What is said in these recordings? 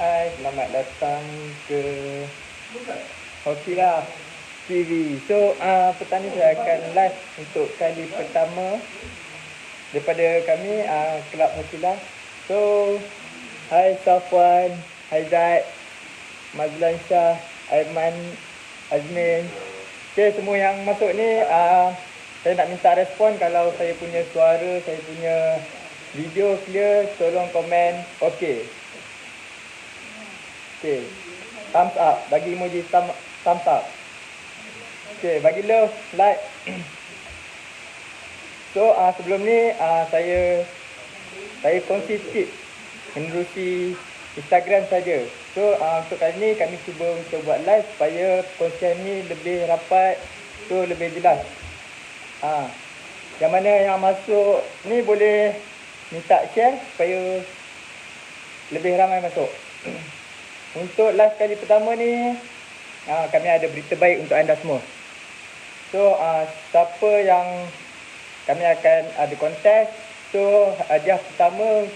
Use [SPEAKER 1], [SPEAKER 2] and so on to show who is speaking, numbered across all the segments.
[SPEAKER 1] Hai, selamat datang ke Hokilah TV. So, petang ni saya akan live untuk kali pertama daripada kami, Kelab Hokilah. So, hai Safwan, hai Zaid, Mazlan Shah, Aiman, Azmin. Okay, semua yang masuk ni, saya nak minta respon kalau saya punya suara, saya punya video clear, tolong komen okay. Okay, thumbs up, bagi emoji thumbs up. Okay, bagi love, like. So, sebelum ni saya kongsi tips menerusi Instagram saja. So, untuk kali ni kami cuba untuk buat live supaya kongsian ni lebih rapat, so lebih jelas. Yang mana yang masuk ni boleh minta share supaya lebih ramai masuk. Untuk live kali pertama ni, kami ada berita baik untuk anda semua. So, siapa yang kami akan ada kontes. So, hadiah pertama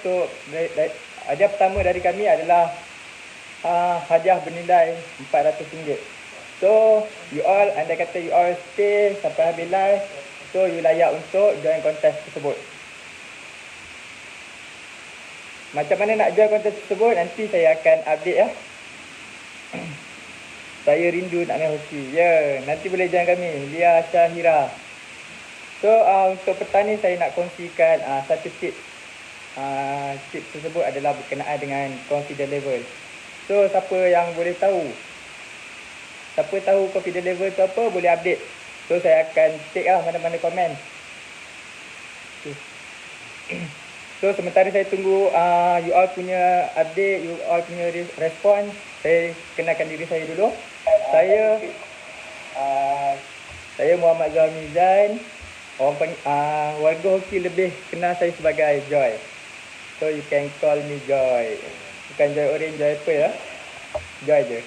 [SPEAKER 1] dari kami adalah hadiah bernilai RM400. So, you all, andai kata you all stay sampai habis live, so you layak untuk join kontes tersebut. Macam mana nak join kontes tersebut, nanti saya akan update ya. Saya rindu nak main hoki. Ya, nanti boleh join kami, Lia Syahira. So, untuk petang ni saya nak kongsikan satu tips. Tips tersebut adalah berkenaan dengan confidence level. So, siapa yang boleh tahu? Siapa tahu confidence level tu apa, boleh update. So, saya akan take mana-mana komen. Okay. So, sementara saya tunggu you all punya update, you all punya respon, saya kenalkan diri saya dulu. Saya Muhammad Zamizan. Orang panggil, warga hoki lebih kenal saya sebagai Joy. So, you can call me Joy. Bukan Joy Orange, Joy apa ya? Joy je.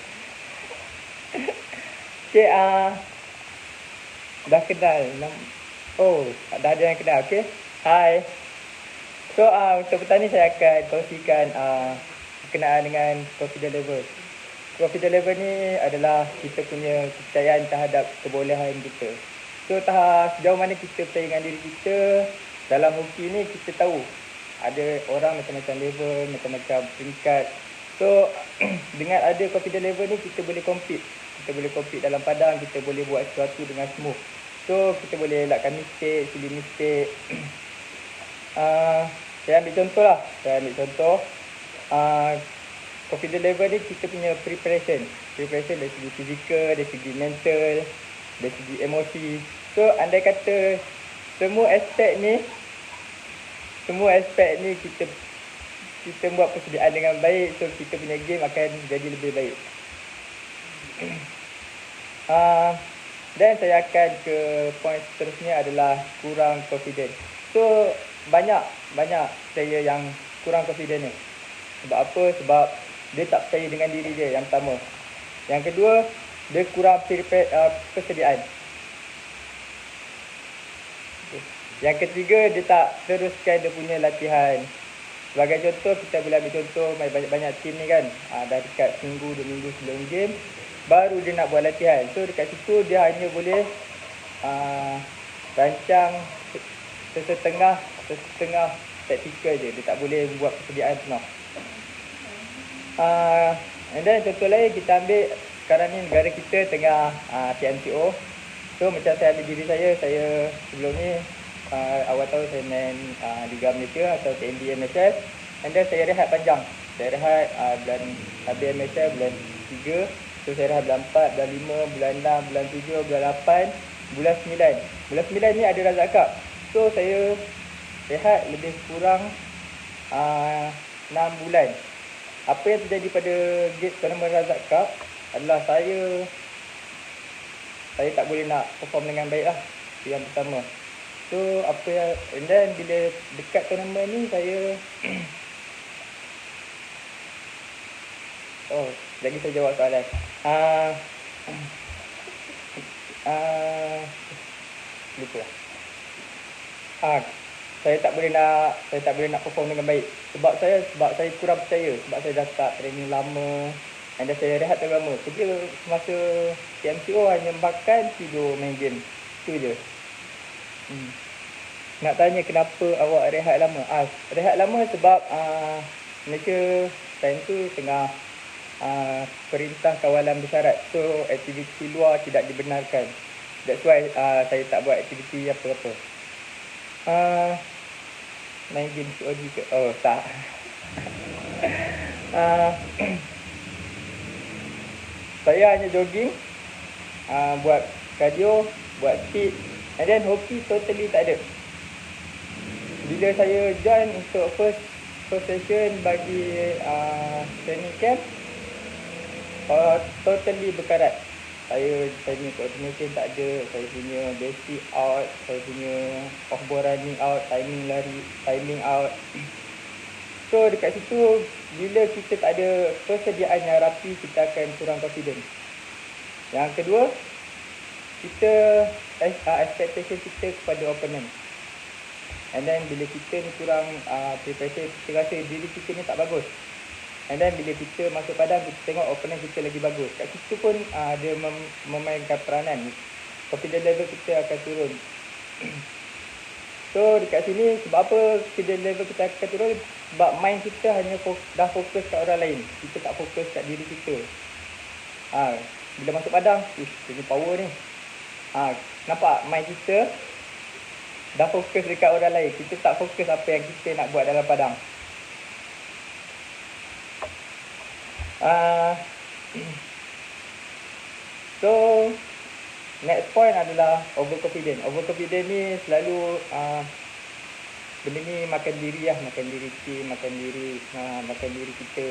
[SPEAKER 1] Okay, dah kenal. Oh, dah ada yang kenal, okay? Hai. So, untuk petang ni saya akan kongsikan berkenaan dengan confidence level. Confidence level ni adalah kita punya kepercayaan terhadap kebolehan kita. So, sejauh mana kita percaya dengan diri kita, dalam hoki ni kita tahu ada orang macam-macam level, macam-macam peringkat. So, dengan ada confidence level ni kita boleh compete. Kita boleh compete dalam padang, kita boleh buat sesuatu dengan smooth. So, kita boleh elakkan mistake, silly mistake. Saya ambil contoh lah. Confidence level ni kita punya preparation. Preparation dari segi fizikal, dari segi mental, dari segi emosi. So, andai kata semua aspek ni kita buat persediaan dengan baik, so kita punya game akan jadi lebih baik. Dan saya akan ke point seterusnya adalah kurang confident. So, banyak player yang kurang confident ni. Sebab apa? Sebab dia tak percaya dengan diri dia, yang pertama. Yang kedua, dia kurang persediaan. Yang ketiga, dia tak teruskan dia punya latihan. Sebagai contoh, kita boleh ambil contoh banyak-banyak tim ni kan. Dah dekat seminggu, 2 minggu sebelum game, baru dia nak buat latihan. So, dekat situ dia hanya boleh rancang setengah taktikal je. Dia tak boleh buat persediaan penuh. And then contoh lain kita ambil, sekarang ni negara kita tengah TMCO. So, macam saya ambil diri saya sebelum ni awal tahun saya main Liga Malaysia atau TND MSF. And then saya rehat panjang. Saya rehat bulan habis MSF bulan 3. So, saya rehat bulan 4, bulan 5, bulan 6, bulan 7, bulan 8, bulan 9. Bulan 9 ni ada Razak Cup. So, saya rehat lebih kurang 6 bulan. Apa yang terjadi pada game tournament Razak Cup adalah saya tak boleh nak perform dengan baik lah. Itu yang pertama. So, and then bila dekat tournament ni saya lagi saya jawab soalan. Lupa lah. saya tak boleh nak perform dengan baik. Sebab saya kurang percaya. Sebab saya dah start training lama. Dan saya rehat terlalu lama. Kerja semasa TMCO hanya makan, tidur, main game. Itu je. Nak tanya kenapa awak rehat lama? Rehat lama sebab Malaysia time tu tengah perintah kawalan bersyarat. So aktiviti luar tidak dibenarkan. That's why saya tak buat aktiviti apa-apa. Main game COD ke? Oh tak. Saya hanya jogging, buat cardio, buat speed, and then hoki totally tak ada. Bila saya join untuk first session bagi training camp, totally berkarat. Saya punya coordination tak ada, saya punya basic out, saya punya off-ball running out, timing lari, timing out. So dekat situ, bila kita tak ada persediaan yang rapi, kita akan kurang confident. Yang kedua, kita expectation kita kepada opponent. And then bila kita ni kurang preparation, kita rasa diri kita ni tak bagus. And then bila kita masuk padang, kita tengok opponent kita lagi bagus. Kat situ pun dia memainkan peranan. Confidence level kita akan turun. So dekat sini, sebab apa confidence level kita akan turun? Sebab mind kita hanya dah fokus kat orang lain. Kita tak fokus kat diri kita. Bila masuk padang, ini power ni. Nampak mind kita dah fokus dekat orang lain. Kita tak fokus apa yang kita nak buat dalam padang. So next point adalah overconfident. Overconfident ni selalu benda ni makan diri lah, makan diri kita.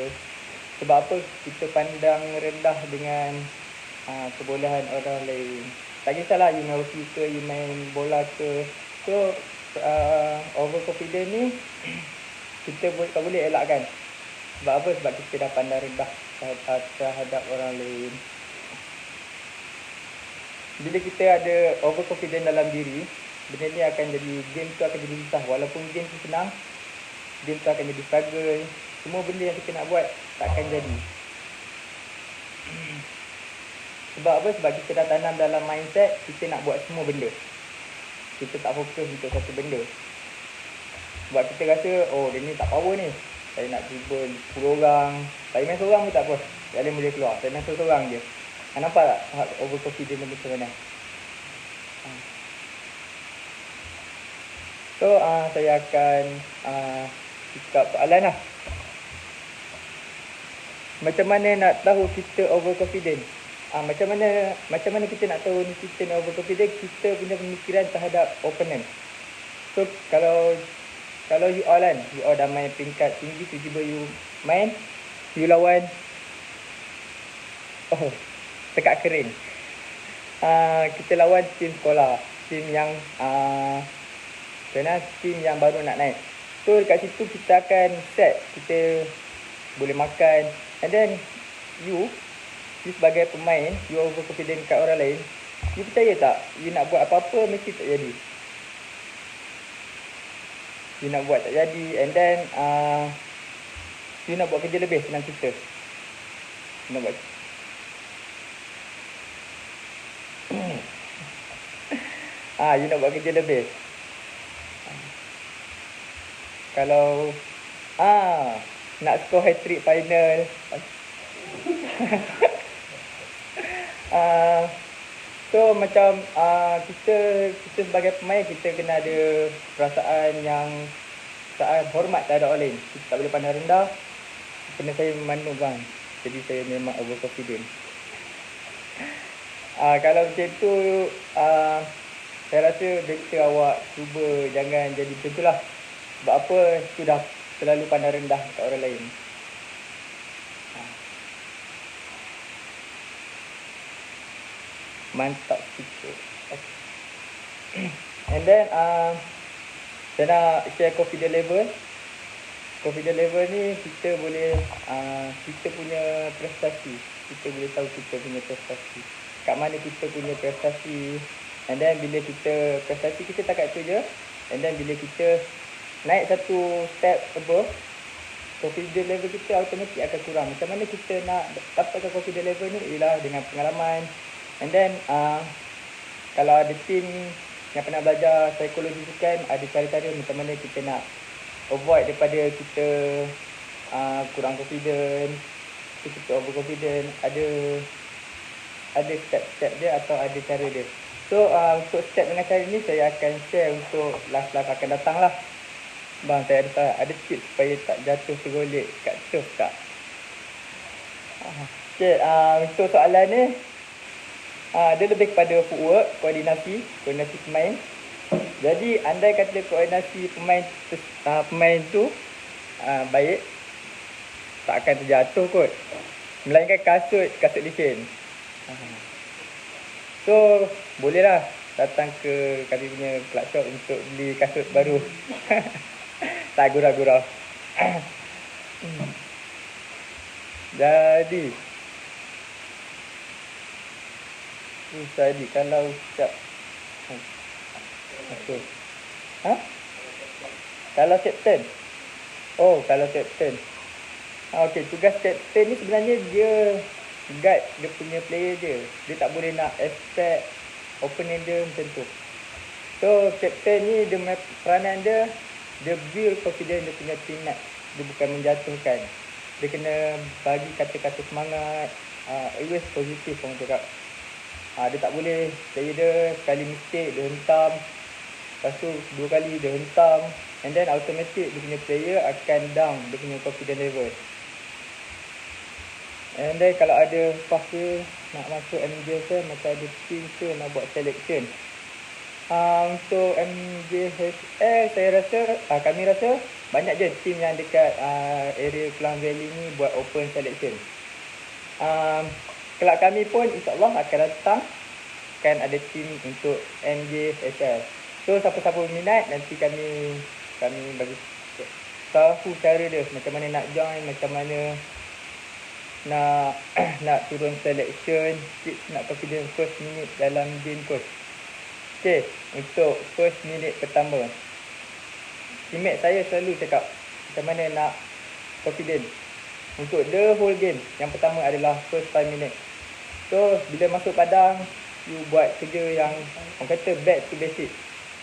[SPEAKER 1] Sebab apa? Kita pandang rendah dengan kebolehan orang lain. Tak kisahlah you main hoki ke, you main bola ke. So overconfident ni kita tak boleh elakkan. Sebab apa? Sebab kita dah pandang rendah terhadap orang lain. Bila kita ada overconfident dalam diri, benda ni akan jadi, game tu akan jadi susah. Walaupun game tu senang, game tu akan jadi struggle. Semua benda yang kita nak buat tak akan jadi. Sebab apa? Sebab kita dah tanam dalam mindset kita nak buat semua benda. Kita tak fokus untuk satu benda. Sebab kita rasa, oh dia ni tak power ni, saya nak dribble 10 orang. Saya main seorang pun tak apa, Alien boleh keluar. Saya main seorang je. Nampak tak overconfident ni macam mana? So saya akan cakap soalan lah. Macam mana nak tahu kita overconfident? Macam mana kita nak tahu ni kita nak overconfident? Kita punya pemikiran terhadap opponent. So kalau you all kan, you all dah main peringkat tinggi, tiba-tiba you main, you lawan tekak kering. Kita lawan tim sekolah, tim yang tim yang baru nak naik. So dekat situ kita akan set, kita boleh makan. And then you sebagai pemain, you overconfident kat orang lain, you percaya tak you nak buat apa-apa mesti tak jadi. You nak buat tak jadi. And then you nak buat kerja lebih, senang cerita. You nak buat you nak buat kerja lebih. Kalau nak score hat-trick final, so macam kita sebagai pemain, kita kena ada perasaan hormat terhadap orang lain. Kita tak boleh pandang rendah. Kena saya memandu bang, jadi saya memang overconfident. Kalau macam tu, saya rasa better awak cuba jangan jadi macam tu lah. Sebab apa? Itu dah terlalu pandang rendah kat orang lain. Mantap sikit. And then saya nak share confidence level. Confidence level ni kita boleh kita punya prestasi. Kita boleh tahu kita punya prestasi. Kat mana kita punya prestasi. And then bila kita prestasi kita tak kat tu je. And then bila kita naik satu step above, confidence level kita automatik akan kurang. Macam mana kita nak dapatkan confidence level ni? Ialah dengan pengalaman. And then kalau ada team yang pernah belajar psikologi sukan, ada cara-cara macam mana kita nak avoid daripada kita kurang confident, kita overconfident. Ada step-step dia atau ada cara dia. So untuk step dengan cara ni saya akan share untuk live-live akan datang lah. Bang, saya ada tips supaya tak jatuh tergolek kat turf tak? Okay, untuk soalan ni, dia lebih kepada footwork, koordinasi pemain. Jadi andai kata koordinasi pemain tu baik, tak akan terjatuh kot. Melainkan kasut licin. So bolehlah datang ke kami punya club shop untuk beli kasut baru. Tak gurau-gurau. Jadi kalau ucap okay. Kalau captain. Kalau captain. Okey, tugas captain ni sebenarnya dia guide dia punya player je. Dia tak boleh nak expect opponent dia macam tu. So captain ni dia peranan dia build confidence dia punya teammate. Dia bukan menjatuhkan. Dia kena bagi kata-kata semangat, always positif orang cakap. Dia tak boleh player dia sekali mistake dia hentam, lepas tu 2 kali dia hentam, and then automatic dia punya player akan down dia punya confidence level. And then kalau ada fase nak masuk MJSL, macam ada team ke nak buat selection, untuk MJSL saya rasa kami rasa banyak je team yang dekat area Klang Valley ni buat open selection. Kelab kami pun insyaAllah akan datang, kan ada team untuk MJSL. So siapa-siapa minat, nanti kami bagi tahu cara dia, macam mana nak join, macam mana nak turun selection, nak confidence first minute dalam game coach. Okay, untuk first minute pertama, teammate saya selalu cakap macam mana nak confident untuk the whole game. Yang pertama adalah first 5 minutes. So bila masuk padang, you buat kerja yang orang kata back to basic.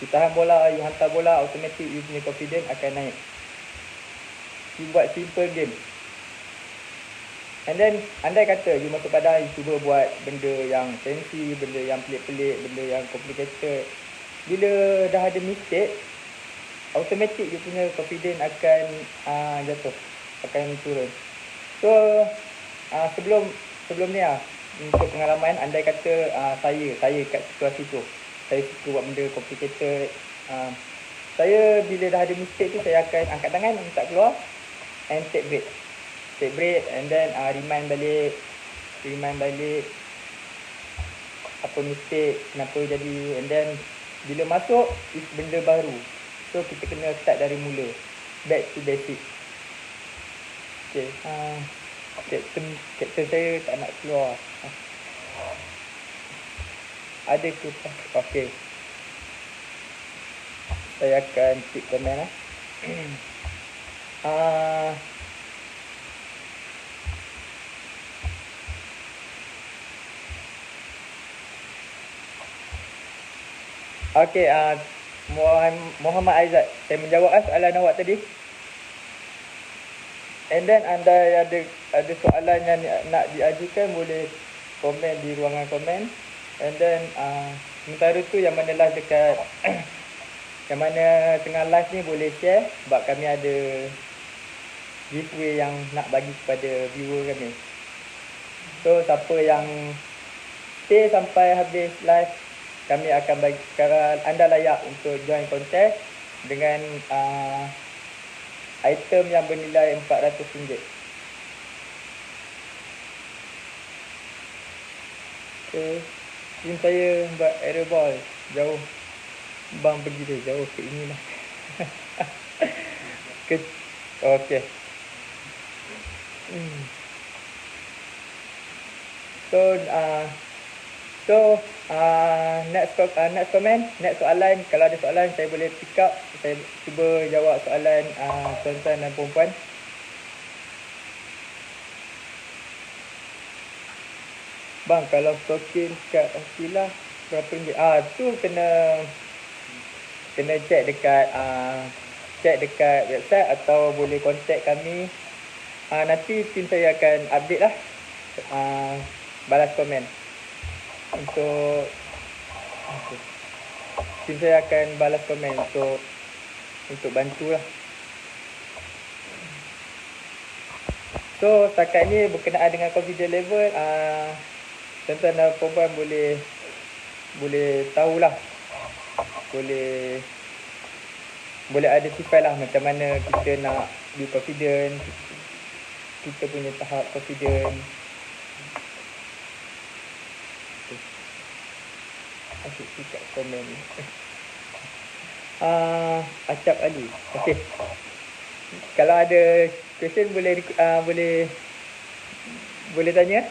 [SPEAKER 1] You tahan bola, you hantar bola, automatic you punya confidence akan naik. You buat simple game. And then andai kata you masuk padang, you cuba buat benda yang fancy, benda yang pelik-pelik, benda yang complicated. Bila dah ada mistake, automatic you punya confidence akan jatuh, akan turun. So sebelum ni untuk pengalaman, andai kata saya kat situasi tu, saya suka buat benda complicated, saya bila dah ada mistake tu, saya akan angkat tangan, minta keluar and take break, and then remind balik apa mistake, kenapa jadi, and then bila masuk is benda baru. So kita kena start dari mula, back to basic. Okay, captain saya tak nak keluar. Ada ke? Okay, saya akan keep komen lah. Okay, Muhammad Aizat, saya menjawab soalan awak tadi. And then anda ada soalan yang nak diajukan, boleh komen di ruangan komen. And then sementara tu yang mana live dekat yang mana tengah live ni boleh share, sebab kami ada giveaway yang nak bagi kepada viewer kami. So siapa yang stay sampai habis live, kami akan bagi, sekarang anda layak untuk join kontes dengan item yang bernilai RM400. Okay, team saya buat aerial ball jauh, bang pergi dia jauh ke ini lah. Okay. So So, next comment, next soalan. Kalau ada soalan, saya boleh pick up. Saya cuba jawab soalan tuan-tuan dan puan-puan. Bang, kalau token kat Akilah berapa ringgit? Tu kena check dekat website atau boleh contact kami. Nanti tim saya akan update lah, balas komen untuk tim saya akan balas komen untuk bantu lah. So setakat ni berkenaan dengan confidence level, tuan-tuan dan puan-puan boleh tahulah, boleh identify lah macam mana kita nak be confident, kita punya tahap confident. Asyik dekat komen. Acap Ali. Okey. Kalau ada question boleh tanya.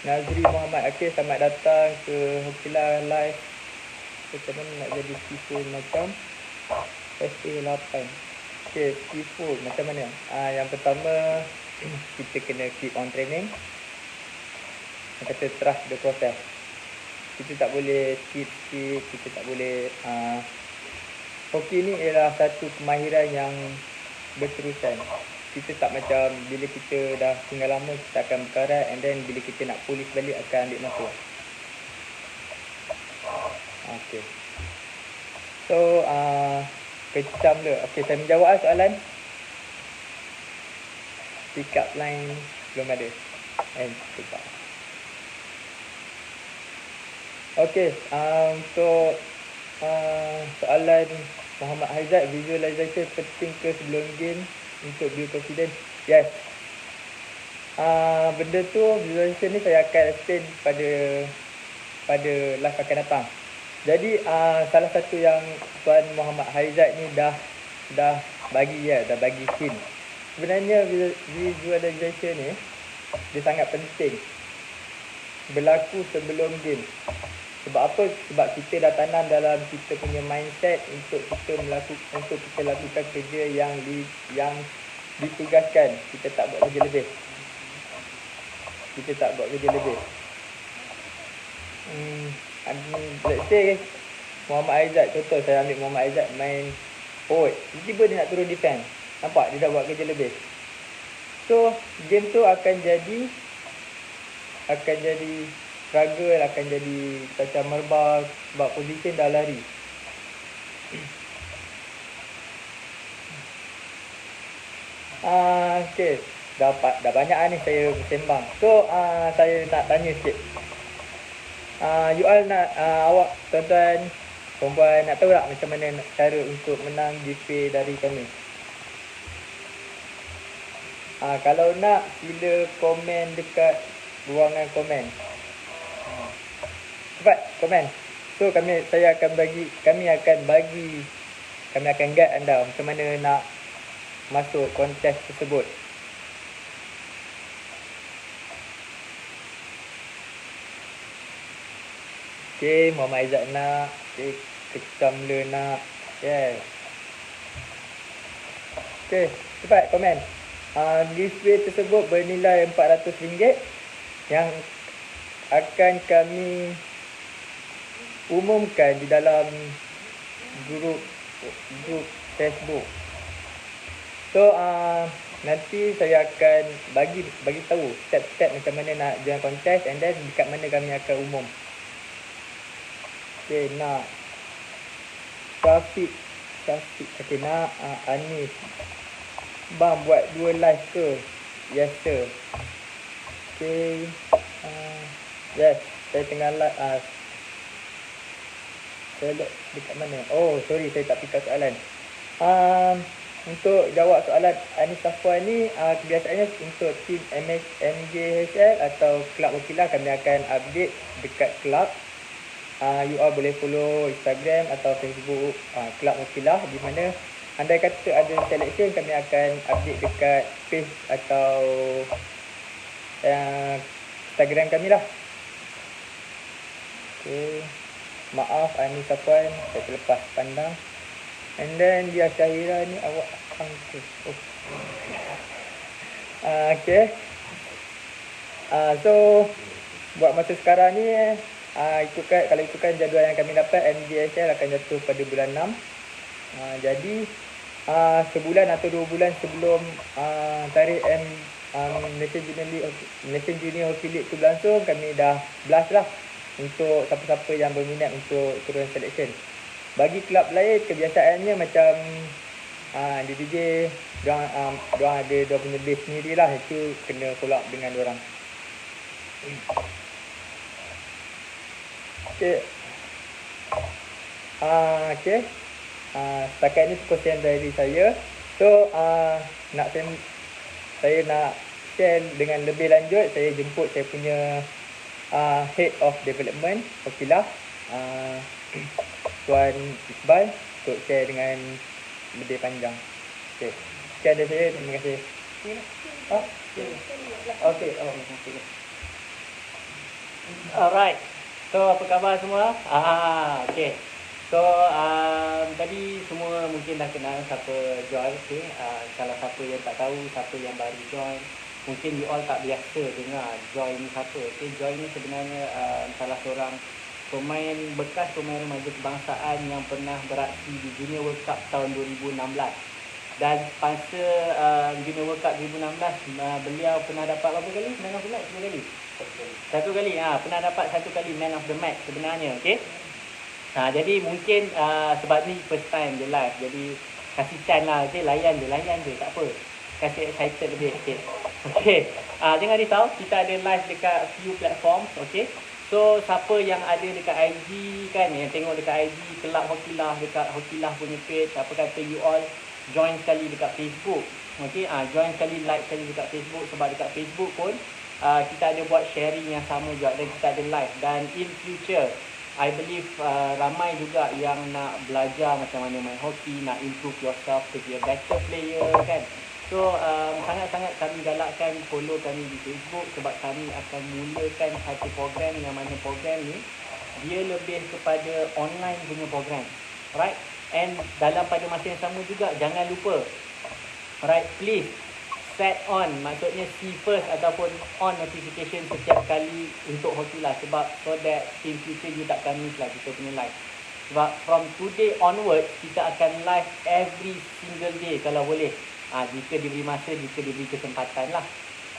[SPEAKER 1] Nazri Muhammad. Okey, selamat datang ke Hokilah Live. Macam mana nak jadi skillful macam SA8. Okey, skillful macam mana? Yang pertama, kita kena keep on training. Yang kata trust the process. Kita tak boleh skip, kita tak boleh hoki ni ialah satu kemahiran yang berterusan. Kita tak macam bila kita dah tinggal lama, kita akan berkarat, and then bila kita nak polish balik akan ambil masa. Okay. So, kecam le. Okay, saya menjawab soalan. Pick up line belum ada. Pick up. Okay, untuk soalan Muhammad Haizat, visualization penting ke sebelum game untuk build confidence? Yes. Benda tu, visualization ni saya akan explain pada live akan datang. Jadi salah satu yang Tuan Muhammad Haizat ni dah bagi hint. Sebenarnya visualization ni dia sangat penting berlaku sebelum game. Sebab apa? Sebab kita dah tanam dalam kita punya mindset untuk kita lakukan kerja yang ditugaskan. Kita tak buat kerja lebih. Let's say Muhammad Aizat, contoh saya ambil Muhammad Aizat main forward, tiba-tiba dia nak turun defense. Nampak? Dia dah buat kerja lebih. So, game tu akan jadi struggle, akan jadi macam merbah sebab position dah lari. Okay, dah banyak ni saya bersembang. So, saya nak tanya sikit. You all nak, awak tuan-tuan, perempuan nak tahu tak macam mana cara untuk menang GP dari kami? Kalau nak, sila komen dekat ruangan komen. Cepat komen. So kami akan guide anda macam mana nak masuk kontes tersebut. Okay, Muhammad Aizat nak. Okay, Kecam le nak. Yes. Okay, cepat komen. Giveaway tersebut bernilai RM400 yang akan kami umumkan di dalam grup Facebook. So nanti saya akan bagi tahu step-step macam mana nak join kontes, and then dekat mana kami akan umum. Okay, nak Syafiq. Okay, nak Anis. Bang, buat 2 live ke? Yes sir. Okay. Yes, saya tengah live. Saya dekat mana? Oh, sorry, saya tak fikir soalan. Untuk jawab soalan Anis Safwan ni, kebiasaannya untuk tim MJHL atau Kelab Hokilah, kami akan update dekat kelab. you all boleh follow Instagram atau Facebook Kelab Hokilah, di mana andai kata ada selection, kami akan update dekat page atau Instagram kami lah. Okay. Maaf Ani Safwan, saya terlepas pandang. And then dia Syahira ni awak angkus. Okay. So buat masa sekarang ni kalau ikutkan jadual yang kami dapat, MJSL akan jatuh pada bulan 6. Jadi sebulan atau 2 bulan sebelum tarikh Malaysian Junior Hockey League tu berlangsung, kami dah blast lah untuk siapa-siapa yang berminat untuk turun selection. Bagi kelab lain, kebiasaannya macam DJ diorang ada dia punya base sendiri lah. Itu kena follow up dengan diorang. Okay. Okay. Setakat ni perkongsian dari saya. So saya nak share dengan lebih lanjut. Saya jemput saya punya Head of Development Hokilah, Tuan Iqbal, untuk share dengan lebih panjang. Okay. Sekian dari saya. Terima kasih. Okay.
[SPEAKER 2] Alright. So apa khabar semua? Okay. So tadi semua mungkin dah kenal siapa Joy. Okay. Kalau siapa yang tak tahu, siapa yang baru join, mungkin you all tak biasa dengar Joy ni siapa. Okay. Joy ni sebenarnya salah seorang bekas pemain remaja kebangsaan yang pernah beraksi di Junior World Cup tahun 2016. Dan masa Junior World Cup 2016, beliau pernah dapat berapa kali? Man of the Match? 2 kali? Satu kali. Pernah dapat 1 kali Man of the Match sebenarnya. Okay? Jadi mungkin sebab ni first time dia live. Jadi kasih chance lah. Okay? Layan je. Tak apa. Kasih excited lebih sikit. Okay. Jangan risau. Kita ada live dekat few platforms. Okay? So siapa yang ada dekat IG kan, yang tengok dekat IG Kelab Hokilah, dekat Hokilah punya page, apa kata you all join sekali dekat Facebook. Okay, join sekali, like sekali dekat Facebook. Sebab dekat Facebook pun kita ada buat sharing yang sama juga, dan kita ada live. Dan in future I believe ramai juga yang nak belajar macam mana main hoki, nak improve yourself to be a better player kan. So sangat-sangat kami galakkan follow kami di Facebook, sebab kami akan mulakan satu program yang mana program ni dia lebih kepada online punya program. Right? And dalam pada masa yang sama juga, jangan lupa, right, please set on, maksudnya see first ataupun on notification setiap kali untuk Hokilah, sebab so that in future you takkan miss lah kita punya live. Sebab from today onwards kita akan live every single day kalau boleh. Jika diberi masa, jika diberi kesempatan lah.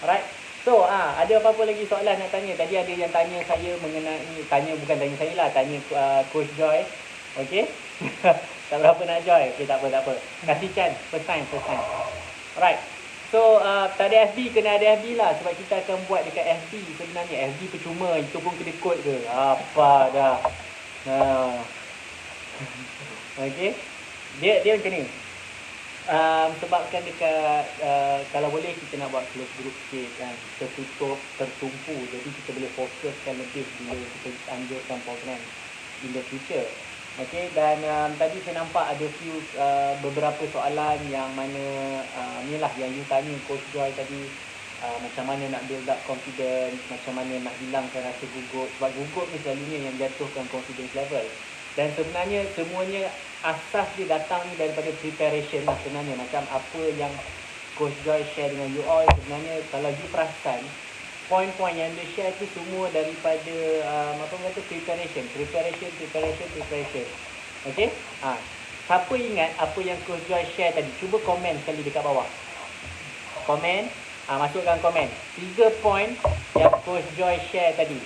[SPEAKER 2] Alright. So, ada apa-apa lagi soalan nak tanya? Tadi ada yang tanya saya mengenai, bukan tanya saya lah, tanya Coach Joy. Okay? Tak berapa nak join. Okay, tak apa. Kasih chance. First time. Alright. So, tak ada FB, kena ada FB lah. Sebab kita akan buat dekat FB sebenarnya. FB percuma, itu pun kena kod ke? Apa dah. Okay? Dia macam ni. Sebabkan dekat kalau boleh kita nak buat close group sikit kan, tertutup, tertumpu, jadi kita boleh fokuskan lebih bila kita anjurkan program in the future. Okay, dan tadi saya nampak ada beberapa soalan yang mana ni lah yang you tanya Coach Joy tadi, macam mana nak build up confidence, macam mana nak hilangkan rasa gugup. Sebab gugup ni selalunya yang jatuhkan confidence level. Dan sebenarnya semuanya asas dia datang ni daripada preparation lah sebenarnya. Macam apa yang Coach Joy share dengan you all, sebenarnya kalau you perasan, poin-poin yang dia share tu semua daripada preparation. Okay? Siapa ingat apa yang Coach Joy share tadi? Cuba komen sekali dekat bawah. Komen. Masukkan komen 3 poin yang Coach Joy share tadi.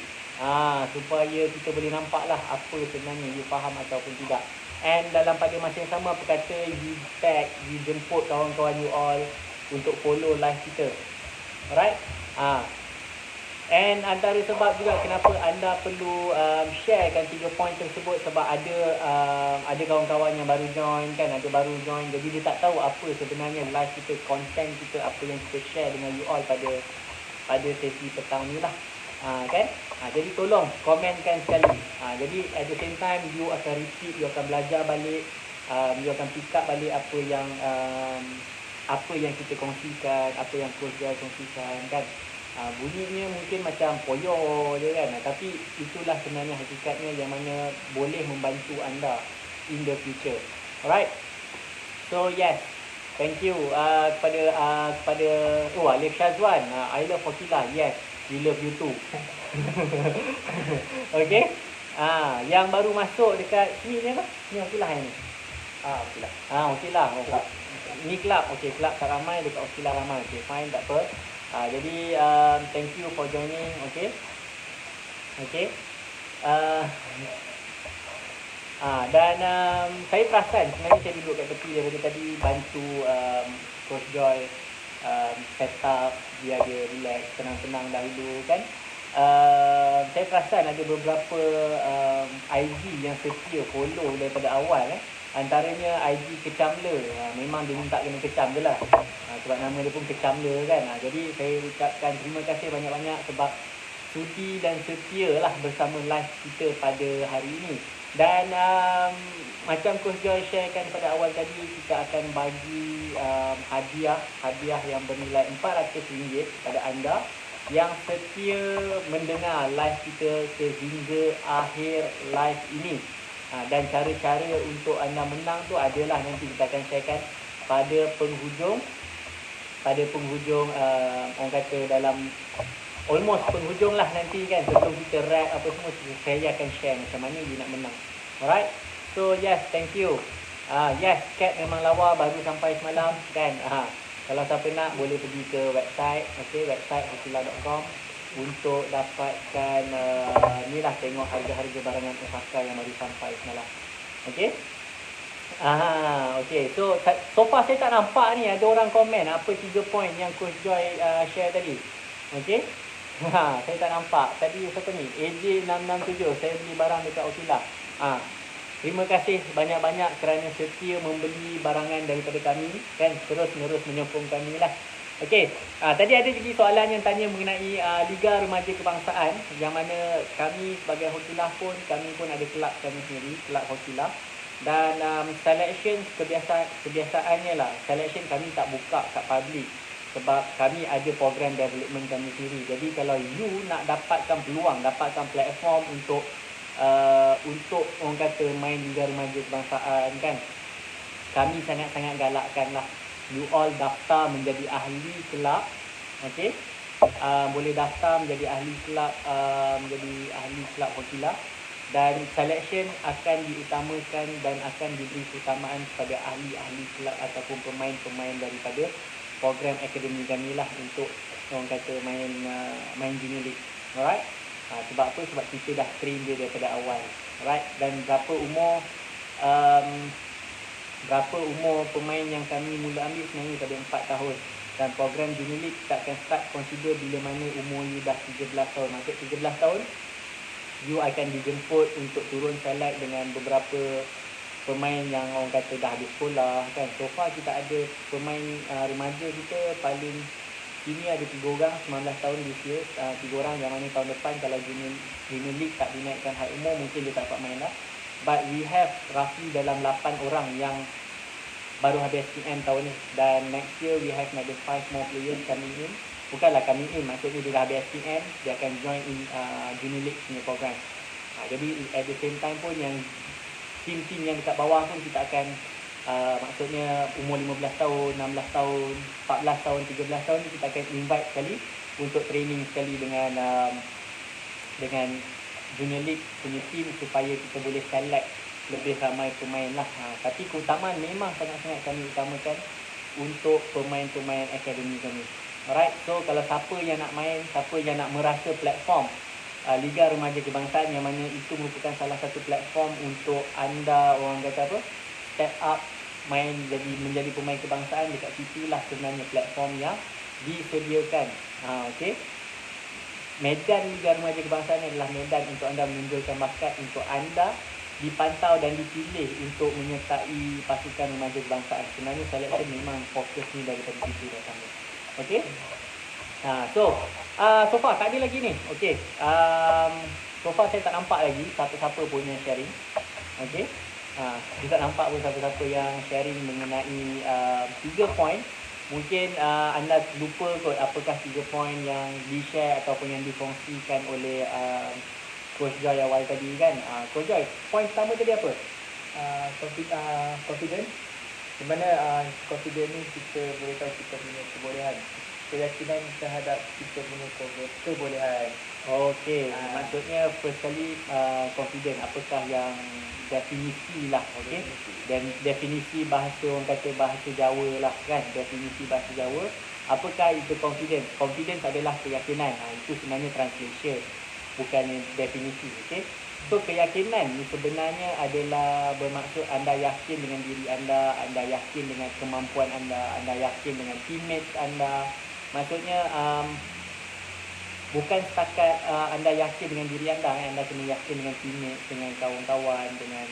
[SPEAKER 2] Supaya kita boleh nampak lah apa sebenarnya you faham ataupun tidak. And dalam pada masa yang sama, apa kata you tag, you jemput kawan-kawan you all untuk follow live kita. Alright? And antara sebab juga kenapa anda perlu sharekan 3 poin tersebut, sebab ada kawan-kawan yang baru join kan, jadi dia tak tahu apa sebenarnya live kita, content kita, apa yang kita share dengan you all pada sesi petang ni lah. Kan? Jadi tolong komenkan sekali. Jadi at the same time you akan repeat, you akan belajar balik, you akan pick up balik apa yang kita kongsikan, apa yang Coach Joy kongsikan kan. Bunyinya mungkin macam poyo je kan, tapi itulah sebenarnya hakikatnya yang mana boleh membantu anda in the future. Alright. So yes, thank you kepada Alif Syazwan, I love Fakila. Yes, we love you too. Okay. Yang baru masuk dekat sini ni apa? Ni Fakila ni. Fakila. Fakila. Ni club. Okay, club tak ramai, dekat Fakila ramai. Okay, fine, tak apa. Jadi thank you for joining. Okay. Dan saya perasan sebenarnya saya duduk kat tepi daripada tadi bantu Coach Joy set up, biar dia relax, tenang-tenang dahulu kan. Saya perasan ada beberapa IG yang setia follow daripada awal Antaranya IG Kecamler. Memang dia minta kena kecam je lah, sebab nama dia pun Kecamler kan. Jadi saya ucapkan terima kasih banyak-banyak sebab sudi dan setia lah bersama live kita pada hari ini. Dan macam Coach Joy sharekan pada awal tadi, kita akan bagi hadiah yang bernilai RM400 kepada anda yang setia mendengar live kita sehingga akhir live ini. Dan cara-cara untuk anda menang tu adalah nanti kita akan sharekan pada penghujung orang kata dalam almost penghujung lah nanti kan, sebelum kita wrap apa semua, saya akan share macam mana you nak menang. Alright, so yes, thank you. Yes, Cat memang lawa, baru sampai semalam kan. Kalau siapa nak boleh pergi ke website, website hotila.com untuk dapatkan ni lah, tengok harga-harga barangan Osaka yang baru sampai semalam. So far saya tak nampak ni ada orang komen apa 3 poin yang Coach Joy share tadi. Saya tak nampak. Tadi siapa ni? AJ667, saya beli barang dekat Okila. Terima kasih banyak-banyak kerana setia membeli barangan daripada kami kan, terus-menerus menyokong kami lah. Tadi ada lagi soalan yang tanya mengenai Liga Remaja Kebangsaan, yang mana kami sebagai Hokilah pun, kami pun ada kelab kami sendiri, kelab Hokilah. Dan selection kebiasaannya lah, selection kami tak buka kat public sebab kami ada program development kami sendiri. Jadi kalau you nak dapatkan peluang, dapatkan platform untuk orang kata main Liga Remaja Kebangsaan kan, kami sangat-sangat galakkan lah you all daftar menjadi ahli kelab. Boleh daftar menjadi ahli kelab, Hokilah. Dan selection akan diutamakan dan akan diberi keutamaan kepada ahli-ahli kelab ataupun pemain-pemain daripada program akademi kami lah untuk orang kata main junior league. Alright. Sebab apa? Sebab kita dah train dia daripada awal. Alright. Dan berapa umur pemain yang kami mula ambil sebenarnya pada 4 tahun. Dan program junior league kita akan start consider bila mana umur you dah 13 tahun. Maksud 13 tahun you akan dijemput untuk turun select dengan beberapa pemain yang orang kata dah habis sekolah kan. So far kita ada pemain remaja kita paling sini ada 3 orang 19 tahun this year, 3 orang yang mana tahun depan kalau junior league tak dinaikkan had umur mungkin dia tak dapat main lah. But we have roughly dalam 8 orang yang baru habis SPM tahun ni, dan next year we have another 5 more players coming in. Bukanlah coming in, maksudnya dia dah habis SPM, dia akan join in junior league punya program. Jadi at the same time pun yang tim-tim yang dekat bawah pun kita akan maksudnya umur 15 tahun, 16 tahun, 14 tahun, 13 tahun kita akan invite sekali untuk training sekali dengan junior league punya tim supaya kita boleh select lebih ramai pemain lah. Tapi keutamaan memang sangat-sangat kami utamakan untuk pemain-pemain akademi kami. Alright, so kalau siapa yang nak main, siapa yang nak merasa platform Liga Remaja Kebangsaan, yang mana itu merupakan salah satu platform untuk anda orang kata apa, step up menjadi pemain kebangsaan, dekat situ lah sebenarnya platform yang disediakan. Medan Liga Remaja Kebangsaan adalah medan untuk anda menunjukkan bakat, untuk anda dipantau dan dipilih untuk menyertai pasukan remaja kebangsaan. Sebenarnya selection memang fokus ni daripada situ datangnya. So So far tak ada lagi ni. Okey. So far saya tak nampak lagi siapa-siapa pun yang sharing. Okey. Saya tak nampak pun siapa-siapa yang sharing mengenai 3 poin. Mungkin anda lupa kot apakah 3 poin yang di-share ataupun yang dikongsikan oleh Coach Joy awal tadi kan. Coach Joy, poin pertama tadi apa?
[SPEAKER 1] Confident, di mana confident ni kita boleh tahu kita punya kebolehan, keyakinan terhadap kita punya kebolehan.
[SPEAKER 2] Okey, maksudnya first kali confident, apakah yang definisi lah, okey. Dan definisi bahasa, orang kata bahasa Jawa lah kan, definisi bahasa Jawa. Apakah itu confidence? Confidence adalah keyakinan. Itu sebenarnya translation, bukannya definisi, okey. So keyakinan ni sebenarnya adalah bermaksud anda yakin dengan diri anda yakin dengan kemampuan anda yakin dengan teammates anda. Maksudnya bukan setakat anda yakin dengan diri anda kena yakin dengan teammates, dengan kawan-kawan, dengan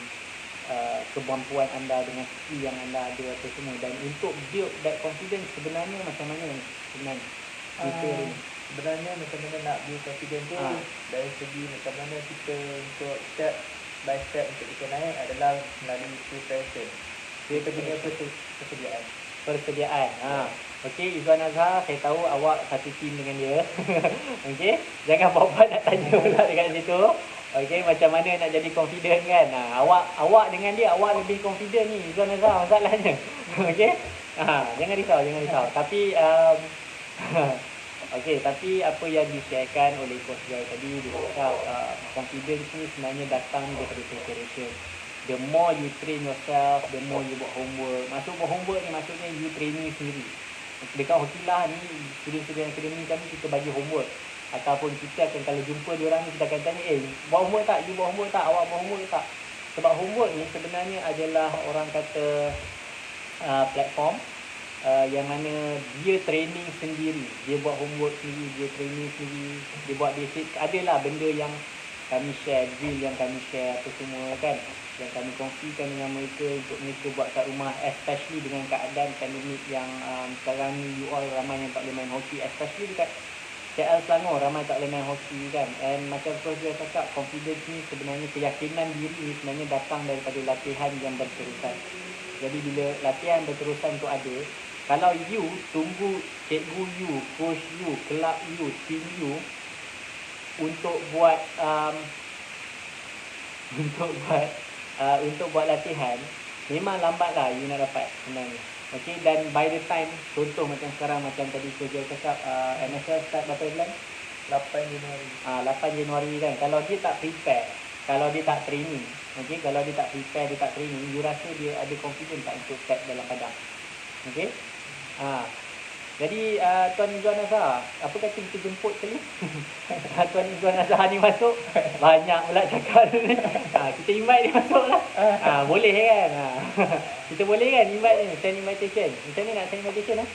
[SPEAKER 2] kemampuan anda, dengan skill yang anda ada apa semua. Dan untuk build that confidence sebenarnya macam mana sebenarnya?
[SPEAKER 1] Sebenarnya macam mana nak build confidence tu, dari segi macam mana kita untuk step by step untuk kita naik adalah melalui preparation. Kita punya persediaan. Okey, Izwan Azhar, saya tahu awak satu team dengan dia. Okey, jangan buat nak tanya pula dekat situ. Okey, macam mana nak jadi confident kan? Awak dengan dia, awak lebih confident ni Izwan Azhar masalahnya. Okey. Jangan risau. Tapi okey, tapi apa yang di-sharekan oleh Coach Joy tadi, dia cakap confidence ni sebenarnya datang daripada preparation. The more you train yourself, the more you buat homework. Maksud buat homework ni maksudnya you training sendiri. Dekat Hokilah ni, student-student akademi kami, kita bagi homework. Ataupun kita akan, kalau jumpa diorang ni, kita akan tanya, buat homework tak? You buat homework tak? Awak buat homework tak? Sebab homework ni sebenarnya adalah orang kata platform yang mana dia training sendiri. Dia buat homework sendiri, dia training sendiri, dia buat basic. Adalah benda yang kami share, drill yang kami share apa semua kan, yang kami kongsikan dengan mereka untuk mereka buat kat rumah, especially dengan keadaan pandemik yang sekarang ni, you all ramai yang tak boleh main hoki, especially dekat KL Selangor ramai tak boleh main hoki kan. And macam Coach dia cakap, confidence ni sebenarnya, keyakinan diri ni sebenarnya datang daripada latihan yang berterusan. Jadi bila latihan berterusan tu ada, kalau you tunggu cikgu you, coach you, kelab you, team you untuk buat untuk buat latihan, memang lambatlah you nak dapat sebenarnya. Okey, dan by the time, contoh macam sekarang, macam tadi kerja cakap, MSL start berapa bulan? 8 Januari.
[SPEAKER 2] 8 Januari kan. Kalau dia tak prepare, kalau dia tak training, okey, kalau dia tak prepare, dia tak training, you rasa dia ada confidence tak untuk step dalam padang? Okey. Jadi Tuan Izwan Azhar, apa kata kita jemput sekali? Tuan Izwan Azhar ni masuk, banyak pula cakap ni. Kita invite dia masuk lah. Boleh kan? Kita boleh kan invite ni, send invitation. Macam ni nak send invitation lah?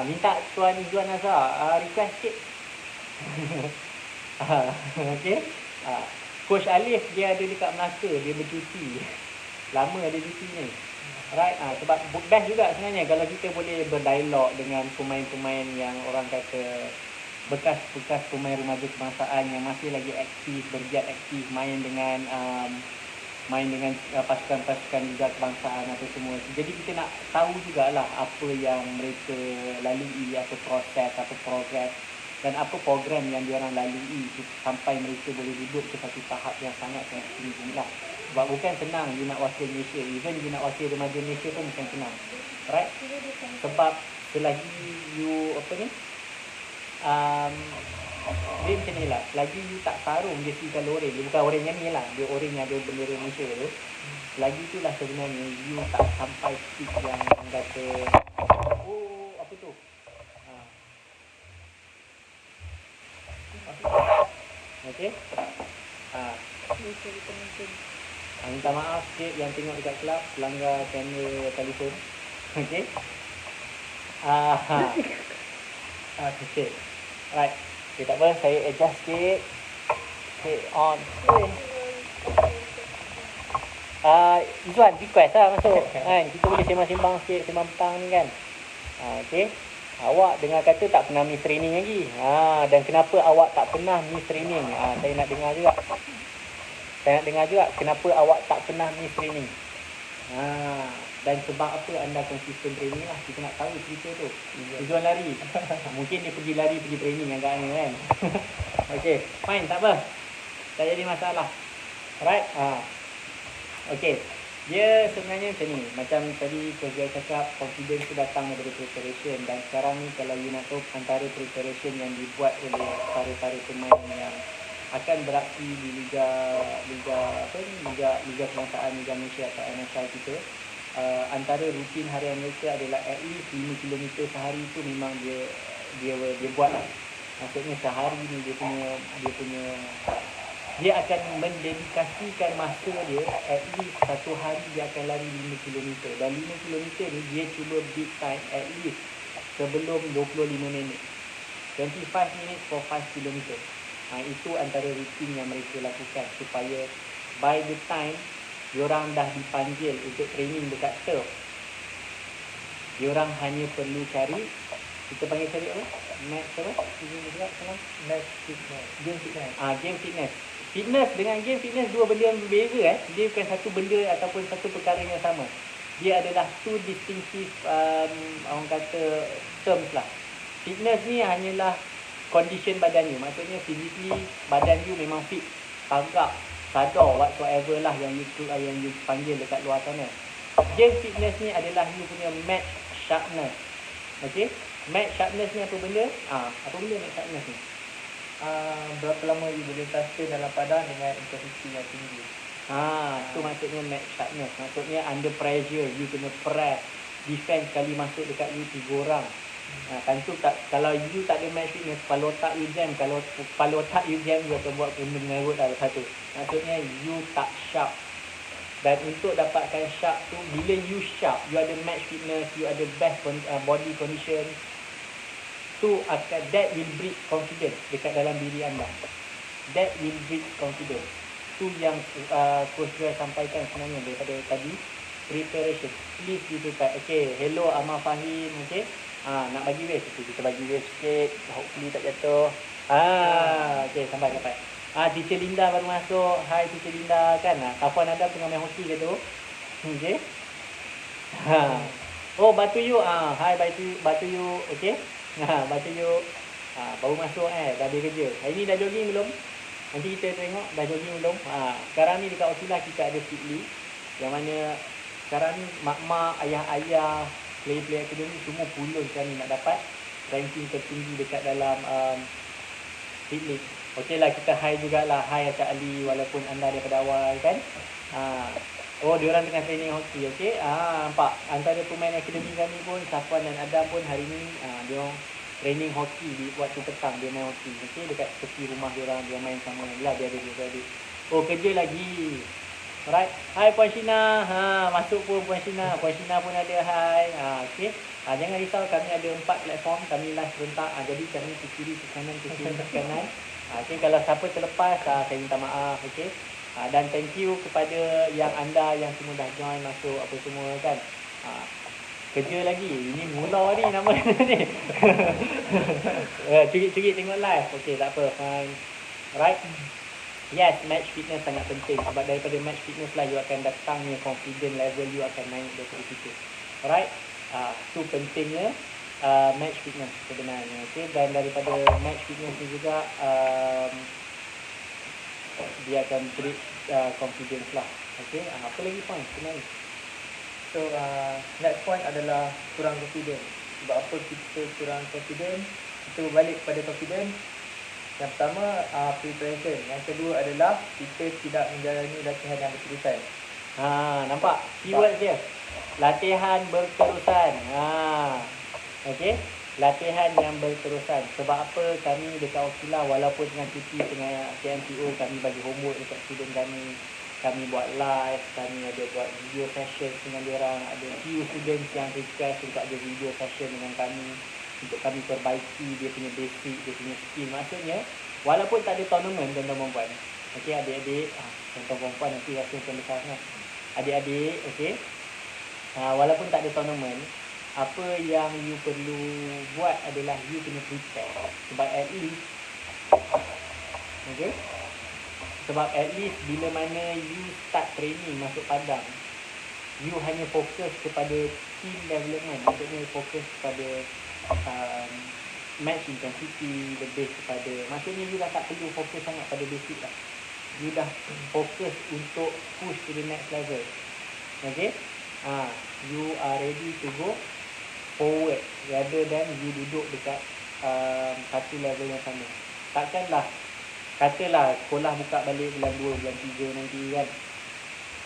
[SPEAKER 2] Minta Tuan Izwan Azhar request sikit. Okay. Coach Alif dia ada dekat Melaka, dia bercuti. Lama ada cuti ni. Right, sebab best juga sebenarnya kalau kita boleh berdialog dengan pemain-pemain yang orang kata bekas-bekas pemain remaja kebangsaan yang masih lagi aktif, bergiat aktif, main dengan pasukan-pasukan liga kebangsaan atau semua. Jadi kita nak tahu jugalah apa yang mereka lalui, apa proses, apa progres dan apa program yang diorang lalui sampai mereka boleh duduk ke satu tahap yang sangat-sangat tinggi lah. Sebab bukan senang you nak wakil Malaysia, even you nak wakil remaja Malaysia pun bukan senang, right? Sebab selagi you dia macam ni lah, selagi you tak sarung jersey kalau orang, dia bukan orang yang ni lah, dia orang yang ada bendera Malaysia tu, selagi tu lah sebenarnya you tak sampai peak yang orang kata apa tu, okey. Minta maaf sikit yang tengok dekat kelab, pelanggar kamera telefon. Okey. Okay. Alright. Okay, tak apa, saya adjust sikit. Okay, on. Izwan request lah masuk kan. Kita boleh sembang-sembang sikit, sembang petang ni kan. Okey. Awak dengar kata tak pernah miss training lagi. Dan kenapa awak tak pernah miss training? Saya nak dengar juga. Saya nak dengar juga kenapa awak tak pernah miss training. Dan sebab apa anda konsisten training lah. Kita nak tahu cerita tu. Tujuan lari. Mungkin dia pergi lari, pergi training agaknya kan. Okey, fine, tak apa. Tak jadi masalah. Alright. Okey. Dia sebenarnya macam ni. Macam tadi Coach Jai cakap, confidence tu datang daripada preparation. Dan sekarang ni kalau you nak tahu antara preparation yang dibuat oleh para pemain yang akan beraksi di Liga Kebangsaan, Liga Malaysia atau NSL kita, antara rutin harian mereka adalah at least 5 km sehari tu memang dia buat lah. Maksudnya sehari ni dia akan mendedikasikan masa dia, at least satu hari dia akan lari 5 km. Dan 5 km ni dia cuba beat time at least sebelum 25 minit. 25 minutes for 5 km. Itu antara rutin yang mereka lakukan supaya by the time diorang dah dipanggil untuk training dekat turf, diorang hanya perlu cari, kita panggil cari apa? Match apa? Match fitness. Game fitness. Game fitness. Fitness dengan game fitness dua benda yang berbeza. Dia bukan satu benda ataupun satu perkara yang sama. Dia adalah two distinctive orang kata terms lah. Fitness ni hanyalah condition badan you. Maksudnya physically badan you memang fit, tagak, sadar whatsoever lah yang you panggil dekat luar sana. Game fitness ni adalah you punya match sharpness. Okay? Match sharpness ni apa benda? Apa benda match sharpness ni? Berapa lama you boleh sustain dalam padang dengan intensity yang tinggi. Tu maksudnya match sharpness. Maksudnya under pressure you kena press, defense kali masuk dekat you 3 orang. Tentu tak, kalau you tak ada match fitness, kepala otak you jam. Kalau kepala otak you jam, you akan buat benda mengarut lah satu. Maksudnya you tak sharp. Dan untuk dapatkan sharp tu, bila you sharp, you ada match fitness, you ada best body condition, tu akan, that will breed confidence dekat dalam diri anda. That will breed confidence. Tu yang Coach Joy sampaikan sebenarnya daripada tadi. Preparation. Please be prepared. Okay, hello Ahmad Fahim. Okay, nak bagi wave. Kita bagi wave sikit. Hopefully tak jatuh. Okay, sampai. Teacher Linda baru masuk. Hai Teacher Linda kan. Kafuan Adam tengah main hoki ke tu. Okay. Oh, Batu Yu. Hai Batu Yu. Okay. Batu Yu. Baru masuk dah habis kerja. Hari ni dah jogging belum? Nanti kita tengok dah jogging belum. Sekarang ni dekat Otila kita ada Fitly. Yang mana sekarang ni mak-mak, ayah-ayah, player-player akademi semua pulun sekarang ni nak dapat ranking tertinggi dekat dalam Fitly. Okey lah, kita hai jugalah. Hai Acak Ali, walaupun anda daripada awal kan. Oh, diorang tengah training hoki. Okey. Nampak antara pemain akademi kami pun, Safwan dan Adam pun hari ni diorang training hoki di waktu petang. Dia main hoki. Okey, dekat tepi rumah diorang, dia main sama lah, dia ada adik. Oh, kerja lagi. Alright. Hai Puan Shina. Masuk pun Puan Shina. Puan Shina pun ada hai. Okey. Jangan risau, kami ada 4 platform. Kami live serentak. Jadi kami ke kiri, ke kanan, ke kiri, ke kanan. Okay, kalau siapa terlepas, saya minta maaf. Okay. Dan thank you kepada yang anda yang semua dah join masuk apa semua kan. Kerja lagi. Ini mula ni nama ni. Curi-curi tengok live. Okay, tak apa. Fine. Alright. Yes, match fitness sangat penting. Sebab daripada match fitness lah you akan datangnya confidence level you akan naik dari situ. Alright. Tu pentingnya match fitness sebenarnya. Okay. Dan daripada match fitness ni juga dia akan breed confidence lah. Okay. Apa lagi point sebenarnya?
[SPEAKER 1] So next point adalah kurang confident. Sebab apa kita kurang confident? Kita berbalik kepada confidence. Yang pertama preparation. Yang kedua adalah kita tidak menjalani latihan yang berterusan.
[SPEAKER 2] Nampak keyword dia, latihan berterusan. Okey, latihan yang berterusan. Sebab apa kami dekat Okila walaupun tengah cuti tengah CMTO, kami bagi homework dekat student kami buat live, kami ada buat video session dengan diorang. Ada few students yang request untuk ada video session dengan kami untuk kami perbaiki dia punya basic, dia punya skill. Maksudnya walaupun tak ada tournament tuan-tuan perempuan, okey adik-adik, tuan-tuan perempuan nanti rasa macam besar sangat. Adik-adik, okey, walaupun tak ada tournament, apa yang you perlu buat adalah you kena prepare. Sebab at least, okay, sebab at least bila mana you start training masuk padang, you hanya fokus kepada skill development. Maksudnya fokus kepada match intensity, lebih kepada, maksudnya you dah tak perlu fokus sangat pada basic lah. You dah fokus untuk push to the next level. Okay, you are ready to go forward rather than you duduk dekat satu level yang sama. Takkanlah, katalah sekolah buka balik bulan 2, bulan 3 nanti kan,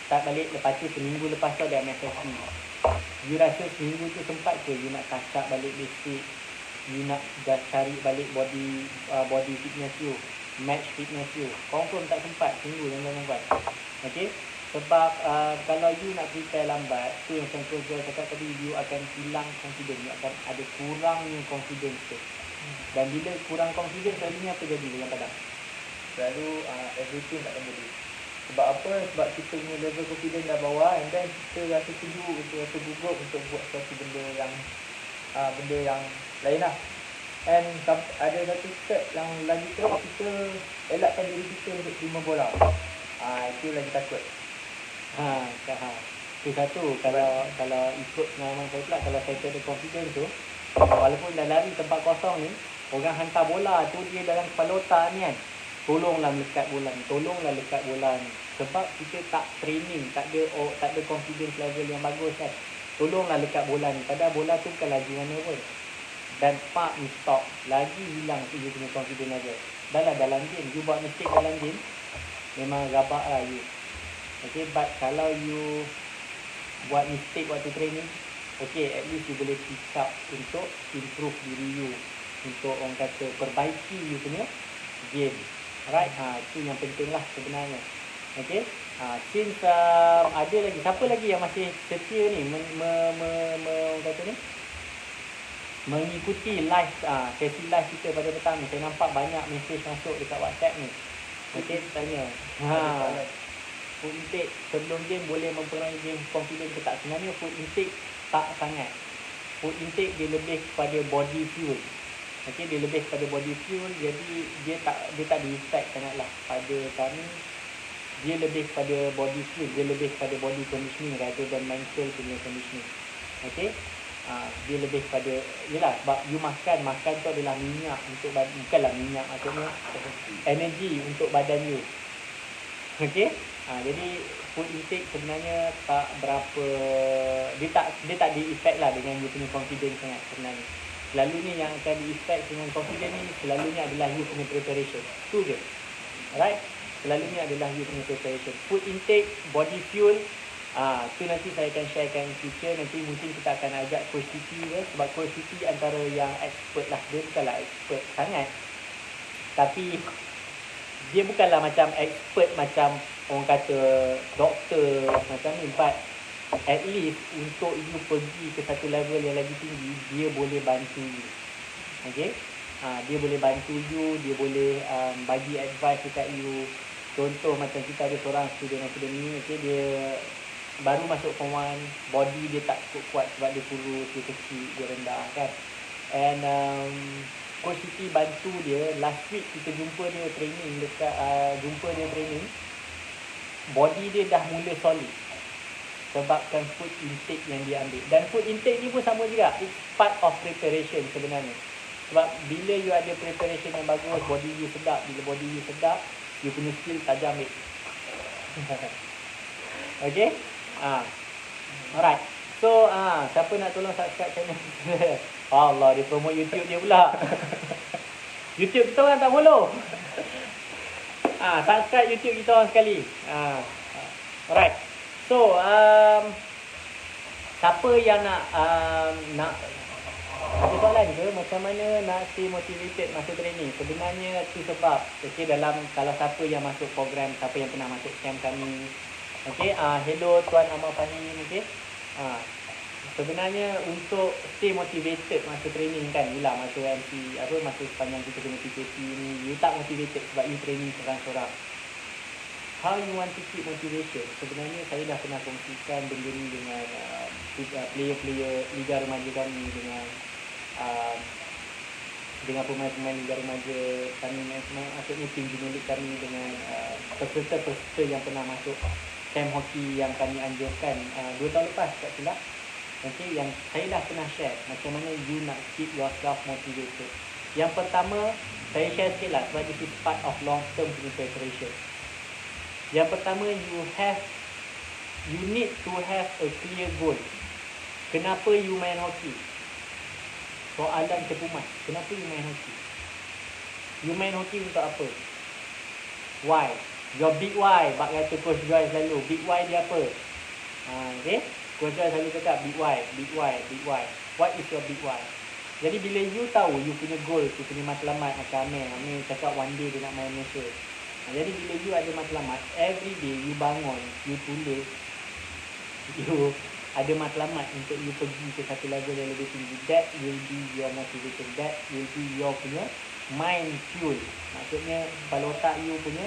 [SPEAKER 2] start balik, lepas tu seminggu lepas tu ada MSSP. You rasa seminggu tu sempat ke you nak touch up balik basic, you nak just cari balik body fitness you, match fitness you? Confirm tak sempat seminggu yang sempat. Okay, sebab kalau you nak prepare lambat, tu yang Central Girl cakap tadi, you akan hilang confidence, you akan ada kurangnya confidence tu. Dan bila kurang confidence, selalunya apa jadi dalam padang?
[SPEAKER 1] Selalu everything tak akan jadi. Sebab apa? Sebab kita punya level confidence dah bawah, and then kita rasa sejuk, kita rasa gugup untuk buat satu benda yang lain lah. And ada satu step yang lagi teruk, kita elakkan diri kita untuk terima bola. Itu lagi takut.
[SPEAKER 2] Itu satu. Kalau ikut pengalaman saya pula, kalau saya ada confidence tu, walaupun dah lari tempat kosong ni, orang hantar bola tu dia dalam kepala otak ni kan, tolonglah lekat bola ni. Sebab kita tak training, tak ada confidence level yang bagus kan. Tolonglah lekat bola ni. Padahal bola tu bukan laju mana pun. Dan pak ni stop, lagi hilang tu you punya confidence level. Dah lah dalam game, you buat mistake dalam game, memang rabak lah you. Okay, but kalau you buat mistake waktu training, okay, at least you boleh pick up untuk improve diri you, untuk orang kata perbaiki you punya game. Alright, itu yang penting lah sebenarnya. Okay, since ada lagi, siapa lagi yang masih setia ni orang kata ni, mengikuti live sesi live kita pada petang ni? Saya nampak banyak mesej masuk dekat WhatsApp ni. Okay, tanya food intake sebelum game boleh mempengaruhi game confidence ke tak? Sebenarnya food intake tak sangat. Food intake dia lebih kepada body fuel. Okay, dia lebih kepada body fuel, jadi dia tak ada effect sangatlah pada kami. Dia lebih kepada body fuel, dia lebih kepada body conditioning rather than mental punya conditioning. Okay, dia lebih kepada, yelah, sebab you makan tu adalah minyak untuk badan, bukanlah minyak, maksudnya energy untuk badan you. Okay, jadi food intake sebenarnya tak berapa, dia tak ada effect lah dengan you punya confidence sangat sebenarnya. Selalunya yang akan di-effect dengan confidence ni selalunya adalah you punya preparation. Tu je. Alright, selalunya adalah you punya preparation. Food intake, body fuel, tu nanti saya akan sharekan in future. Nanti mungkin kita akan ajak Coach Siti ke, sebab Coach Siti antara yang expert lah. Dia bukanlah expert sangat, tapi dia bukanlah macam expert macam orang kata doktor macam ni, but at least untuk you pergi ke satu level yang lagi tinggi, dia boleh bantu you. Okay, dia boleh bantu you, dia boleh bagi advice dekat you. Contoh macam kita ada seorang student akademi, okay, dia baru masuk form 1, body dia tak cukup kuat sebab dia kurus, dia kecil, dia rendah kan. And Coach Siti bantu dia. Last week kita jumpa dia training body dia dah mula solid sebabkan food intake yang dia ambil. Dan food intake ni pun sama juga, it's part of preparation sebenarnya. Sebab bila you ada preparation yang bagus, body you sedap. Bila body you sedap, you punya skill tajam. Okay, alright. So siapa nak tolong subscribe channel kita? Allah, dia promote YouTube dia pula. YouTube kita orang tak follow. Subscribe YouTube kita orang sekali. Alright. So siapa yang nak ada soalan ke macam mana nak stay motivated masa training? Sebenarnya tu sebab, okay, dalam, kalau siapa yang masuk program, siapa yang pernah masuk camp kami, okay, hello Tuan Ahmad Fahim, okay, sebenarnya untuk stay motivated masa training kan, yelah masa MC, masa sepanjang kita kena PKP ni, you tak motivated sebab you training seorang-seorang. How you want to keep motivation? Sebenarnya saya dah pernah kongsikan benda ni dengan player-player Liga Remaja kami dengan pemain-pemain Liga Remaja kami, maksudnya tim Junior League kami dengan peserta-peserta yang pernah masuk camp hoki yang kami anjurkan 2 tahun lepas tak silap. Okay, yang saya dah pernah share macam mana you nak keep yourself motivated. Yang pertama, saya share sikit lah sebab this is part of long term preparation. Yang pertama, you need to have a clear goal. Kenapa you main hoki? Soalan terpumat. Kenapa you main hoki? You main hoki untuk apa? Why? Your big why. Bak kata Coach Joy selalu. Big why dia apa? Okay? Coach Joy selalu cakap big why, big why, big why. What is your big why? Jadi bila you tahu you punya goal, you punya matlamat macam Amir cakap one day dia nak main Malaysia. Jadi bila you ada matlamat, every day you bangun, you tulis, you ada matlamat untuk you pergi ke satu level yang lebih tinggi. That will be your motivation. That will be your punya mind fuel. Maksudnya kepala otak you punya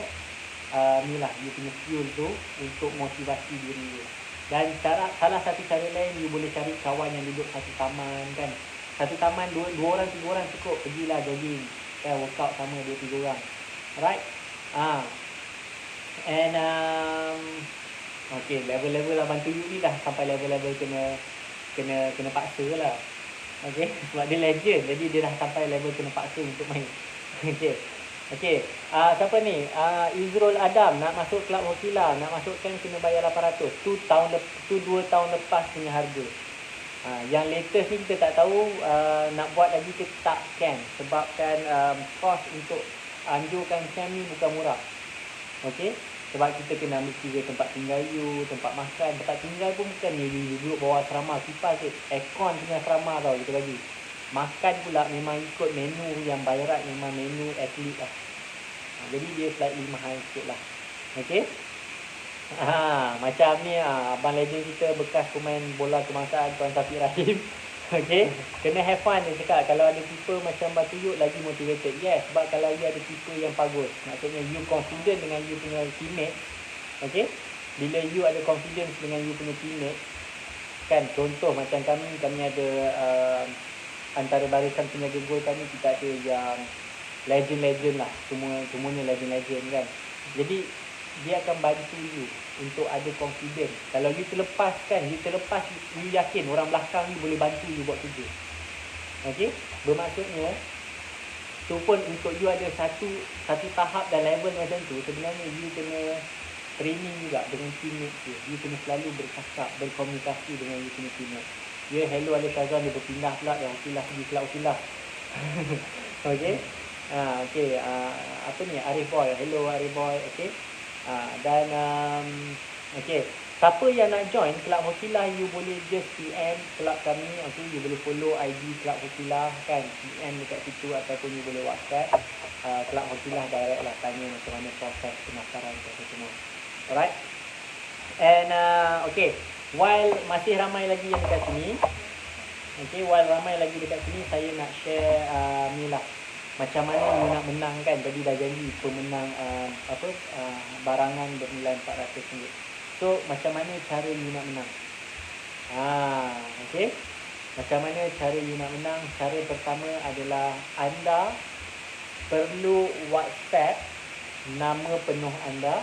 [SPEAKER 2] ni lah, you punya fuel tu untuk motivasi diri you. Dan salah satu cara lain, you boleh cari kawan yang duduk satu taman kan. Satu taman, dua orang, 3 orang cukup. Pergilah jogging, kan, workout sama 2-3 orang. Alright. And okay, level-level lah bantu you ni dah sampai level-level kena paksa lah. Okay, sebab dia legend, jadi dia dah sampai level kena paksa untuk main. Okay, siapa ni? Izrul Adam nak masuk kelab Hokila, nak masukkan kena bayar 800. Tu 2 tahun lepas punya harga. Yang latest ni kita tak tahu nak buat lagi ke tak kan, sebabkan cost untuk anjurkan camp ni bukan murah. Okay, sebab kita kena ambil kira tempat tinggal you, tempat makan. Tempat tinggal pun bukan you duduk bawah asrama, kipas je, aircon punya asrama tau kita bagi. Makan pula memang ikut menu yang bayaran, memang menu atlet lah. Jadi dia slightly mahal sikit lah. Okay, macam ni abang legend kita, bekas pemain bola kebangsaan Tuan Syafiq Rahim. Okay, kena have fun dia cakap. Kalau ada tipe macam Batu Yuk lagi motivated. Yes, sebab kalau you ada tipe yang bagus, maksudnya you confident dengan you punya teammate. Okay, bila you ada confidence dengan you punya teammate kan, contoh macam kami ada antara barisan penjaga gol kami, kita ada yang legend lah, semuanya legend kan. Jadi dia akan bantu you untuk ada confidence. Kalau you terlepas, you yakin orang belakang you boleh bantu you buat kerja. Okay, bermaksudnya tu pun untuk you ada satu tahap dan level macam tu, sebenarnya you kena training juga dengan teammate you. You kena selalu bercakap, berkomunikasi dengan you punya teammate. Ya, hello Ali Kazan, dia berpindah pula yang Okilah pergi kelab Okilah. Okay, apa ni, Arif Boy, hello Arif Boy. Okay, dan okay, siapa yang nak join kelab Hokilah, you boleh just PM kelab kami. Okay, you boleh follow ID kelab Hokilah kan, PM dekat situ, ataupun you boleh WhatsApp kelab Hokilah direct lah, tanya macam mana proses pendaftaran tu semua. Alright. And okay, while masih ramai lagi yang dekat sini, saya nak share ni lah, macam mana you nak menang kan. Tadi dah janji pemenang barangan bernilai RM400. So macam mana cara you nak menang? Okay, macam mana cara you nak menang? Cara pertama adalah anda perlu WhatsApp nama penuh anda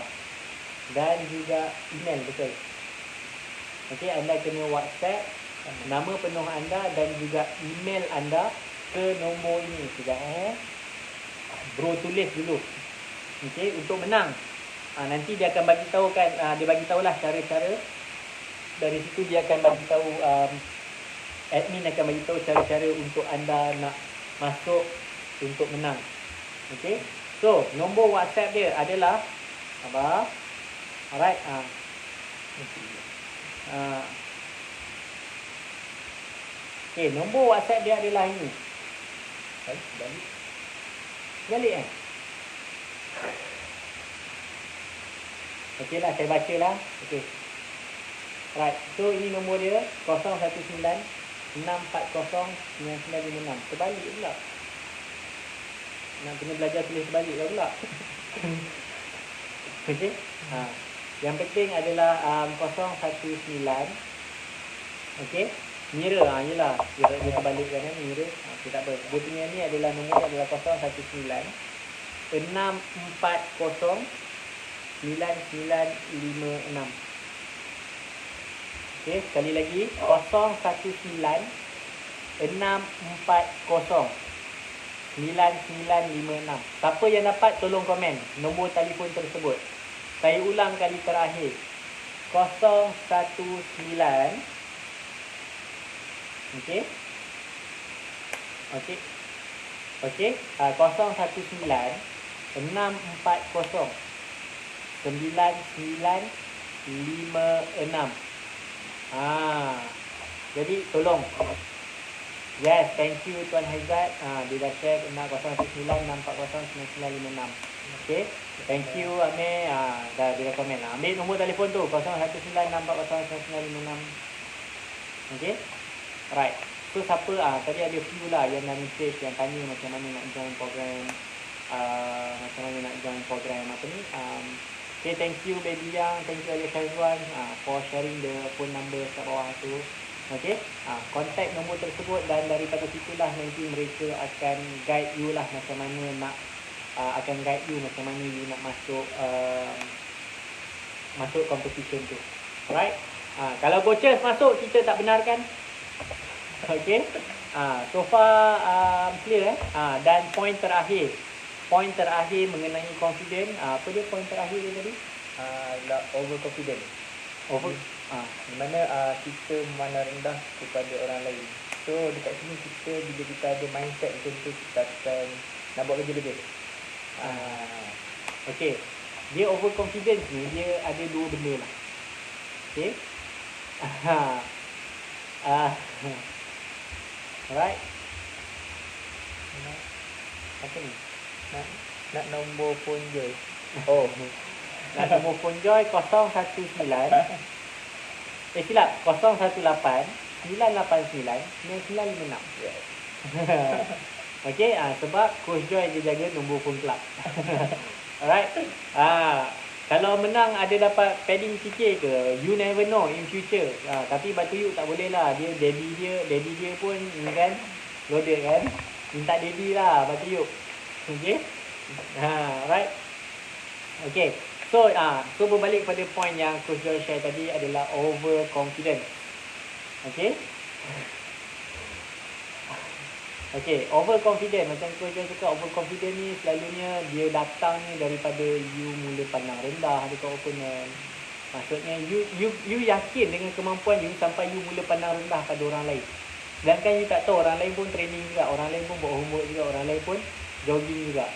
[SPEAKER 2] dan juga email, betul? Okay, anda kena WhatsApp nama penuh anda dan juga email anda ke nombor ini. Sekejap bro tulis dulu. Okay, untuk menang. Nanti dia akan bagi tahu kan, dia bagi tahulah cara-cara. Dari situ dia akan bagi tahu, admin akan bagi tahu cara-cara untuk anda nak masuk untuk menang. Okay, so nombor WhatsApp dia adalah apa? Alright, okay, nombor WhatsApp dia adalah ini. Balik okey lah, saya baca lah. Okey, right, so ini nombor dia 019-640-9956. Terbalik pula, nak kena belajar tulis terbalik lah pula. Okey, yang penting adalah 019 Okey. Mira, yelah. Dia terbalikkan kan, mira. Okay, tak apa. Dia punya ni adalah nombor adalah 019 640 9956. Okey, sekali lagi 019 640 9956. Siapa yang dapat tolong komen nombor telefon tersebut. Saya ulang kali terakhir. 019. Okey. Okey. Okey. 019 640 9956. Jadi tolong. Yes, thank you Tuan Haizat. Dia dah share 019 640 9956. Okay. Thank you Amir. Dia dah komen. Ambil nombor telefon tu 019 640 9956. Okay. Right. So siapa tadi ada few lah yang dah message, yang tanya macam mana nak join program, macam mana nak join program apa ni. Okay, thank you Baby Yang, thank you Alif Syazwan for sharing the phone number kat bawah tu. Okay, contact nombor tersebut dan daripada situlah nanti mereka akan guide you lah macam mana nak akan guide you macam mana you nak masuk competition tu. Alright. Kalau coaches masuk kita tak benarkan. Okay. So far clear dan point terakhir mengenai confident. Apa dia point terakhir dia tadi?
[SPEAKER 1] Overconfident. Di mana kita memandang rendah kepada orang lain. So dekat sini kita, bila kita ada mindset macam tu, kita akan nak buat kerja lebih.
[SPEAKER 2] Okay. Dia overconfidence ni, dia ada dua benda lah. Okay. Alright.
[SPEAKER 1] Apa ni? Nak nombor phone Joy.
[SPEAKER 2] Nak nombor phone Joy 019 silap 018 989 9956.
[SPEAKER 1] Yes.
[SPEAKER 2] Okey, sebab Coach Joy dia jaga nombor phone club. Alright. Kalau menang ada dapat padding tiket ke, you never know in future. Tapi Batu Yuk tak boleh lah. Dia daddy dia pun kan loaded kan. Minta daddy lah Batu Yuk. Okey. Right. Okey. So berbalik pada point yang Coach Joy share tadi adalah overconfidence. Okey. Okey, overconfident, macam Coach Joy cakap, overconfident ni selalunya dia datang ni daripada you mula pandang rendah dekat opponent. Maksudnya you yakin dengan kemampuan you sampai you mula pandang rendah pada orang lain. Sedangkan you tak tahu orang lain pun training juga, orang lain pun buat homework juga, orang lain pun jogging juga.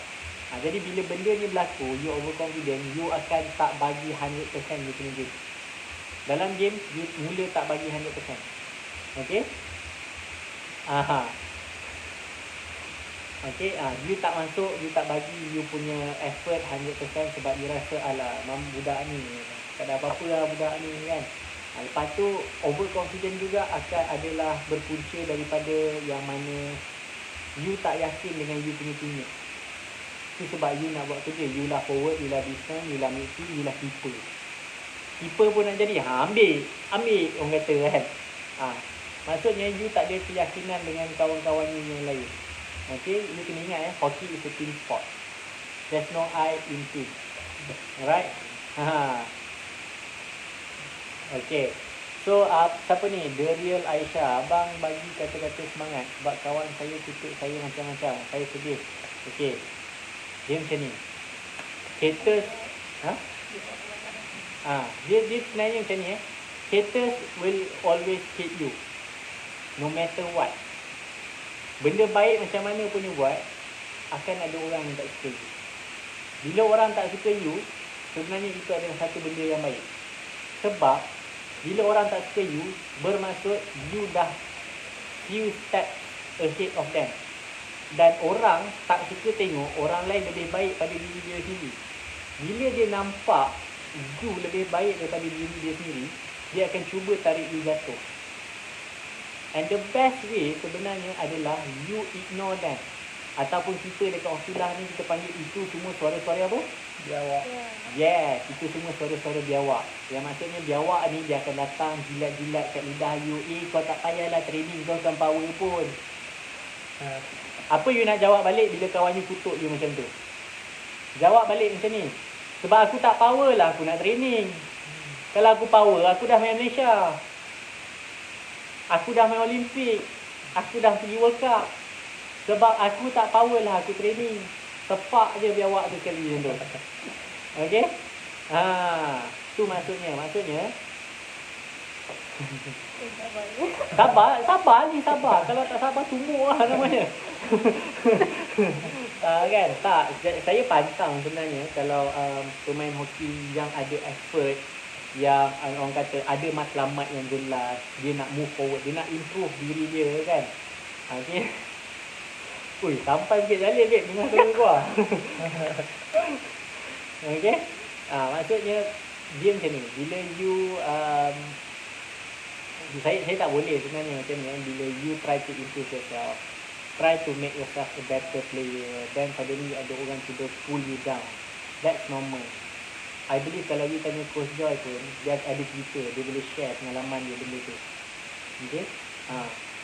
[SPEAKER 2] Jadi bila benda ni berlaku, you overconfident, you akan tak bagi 100% you punya game. Dalam game, you mula tak bagi 100%. Okay? Okay, you tak masuk, you tak bagi you punya effort 100% sebab you rasa alah, budak ni tak ada apa-apa lah budak ni kan. Lepas tu overconfident juga akan adalah berpunca daripada yang mana you tak yakin dengan you punya teammate. Itu sebab you nak buat kerja, you lah forward, you lah defense, you lah midfield, you lah keeper. Keeper pun nak jadi, ambil orang kata kan. Maksudnya you tak ada keyakinan dengan kawan-kawan you yang lain. Okay, you kena ingat hockey is a team sport. There's no I in team. Alright. Okay. So siapa ni? The Real Aisyah. Abang bagi kata-kata semangat sebab kawan saya tutup saya macam-macam. Saya sedih. Okay. Dia macam ni. Haters. Dia sebenarnya macam ni Haters will always hate you. No matter what. Benda baik macam mana pun you buat, akan ada orang yang tak suka you. Bila orang tak suka you, sebenarnya itu adalah satu benda yang baik. Sebab bila orang tak suka you, bermaksud you dah few steps ahead of them. Dan orang tak suka tengok orang lain lebih baik pada diri dia sendiri. Bila dia nampak you lebih baik daripada diri dia sendiri, dia akan cuba tarik you jatuh. And the best way sebenarnya adalah you ignore them. Ataupun kita dekat Hofilah ni kita panggil itu semua suara-suara apa?
[SPEAKER 1] Biawak.
[SPEAKER 2] Yes, itu semua suara-suara biawak. Yang maksudnya biawak ni dia akan datang jilat-jilat kat lidah you. Kau tak payahlah training, kau kan power pun. Apa you nak jawab balik bila kawan you kutuk you macam tu? Jawab balik macam ni. Sebab aku tak power lah, aku nak training. Kalau aku power, aku dah main Malaysia. Aku dah main Olimpik. Aku dah pergi World Cup. Sebab aku tak power lah, aku training. Sepak je biawak tu sekali macam tu. Okay? Tu maksudnya. Sabar. Kalau tak sabar, tumbuk lah namanya. Kan? Tak, saya pantang sebenarnya kalau pemain hoki yang ada effort, yang orang kata ada matlamat yang jelas, dia nak move forward, dia nak improve diri dia kan. Okay? Ui, sampai sikit jalin babe, dengar suara gua. Okay? Maksudnya dia macam ni. Bila you saya tak boleh sebenarnya macam ni. Bila you try to improve yourself, try to make yourself a better player, then suddenly ada orang cuba pull you down. That's normal. I believe kalau you tanya Coach Joy pun, dia ada cerita, dia boleh share pengalaman dia benda tu. Okay?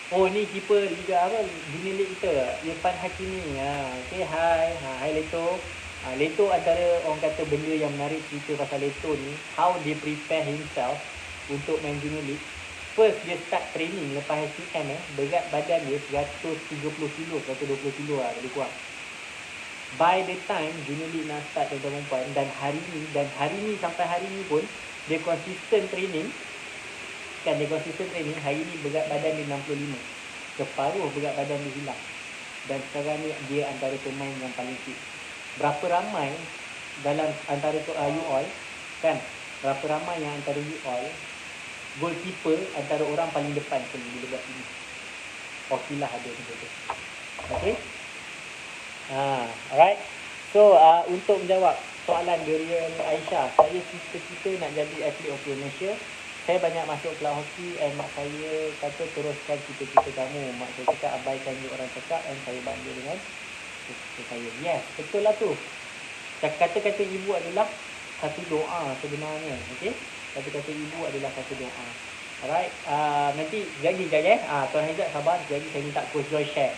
[SPEAKER 2] Oh ni keeper Liga apa? Junior League kita, Irfan Hakimi. Okay, hi Leto. Leto antara orang kata benda yang menarik cerita pasal Leto ni, how dia prepare himself untuk main Junior League. First dia start training lepas SPM berat badan dia 130 kilo, 120 kilo lah lebih kurang. By the time Junior League nak start tuan-tuan perempuan, dan hari ni sampai hari ni pun dia konsisten training. Dia konsisten training, hari ni berat badan dia 65. Separuh berat badan dia hilang. Dan sekarang ni dia antara pemain yang paling fit. Berapa ramai dalam antara you all kan? Berapa ramai yang antara you all goalkeeper antara orang paling depan bila buat ini. Hokilah ada macam tu. Okay? Alright. So untuk menjawab soalan Durian Aisyah, saya cita-cita nak jadi atlet hoki Malaysia. Saya banyak masuk kelab hoki and mak saya kata teruskan cita-cita kamu. Mak saya cakap abaikan je orang cakap dan saya bangga dengan cita-cita saya. Yes, betul lah tu. Kata-kata ibu adalah satu doa sebenarnya. Okay? Kata-kata ibu adalah satu doa. Alright. Nanti jagi. Tuan Haizat sabar. Jadi saya minta Coach Joy share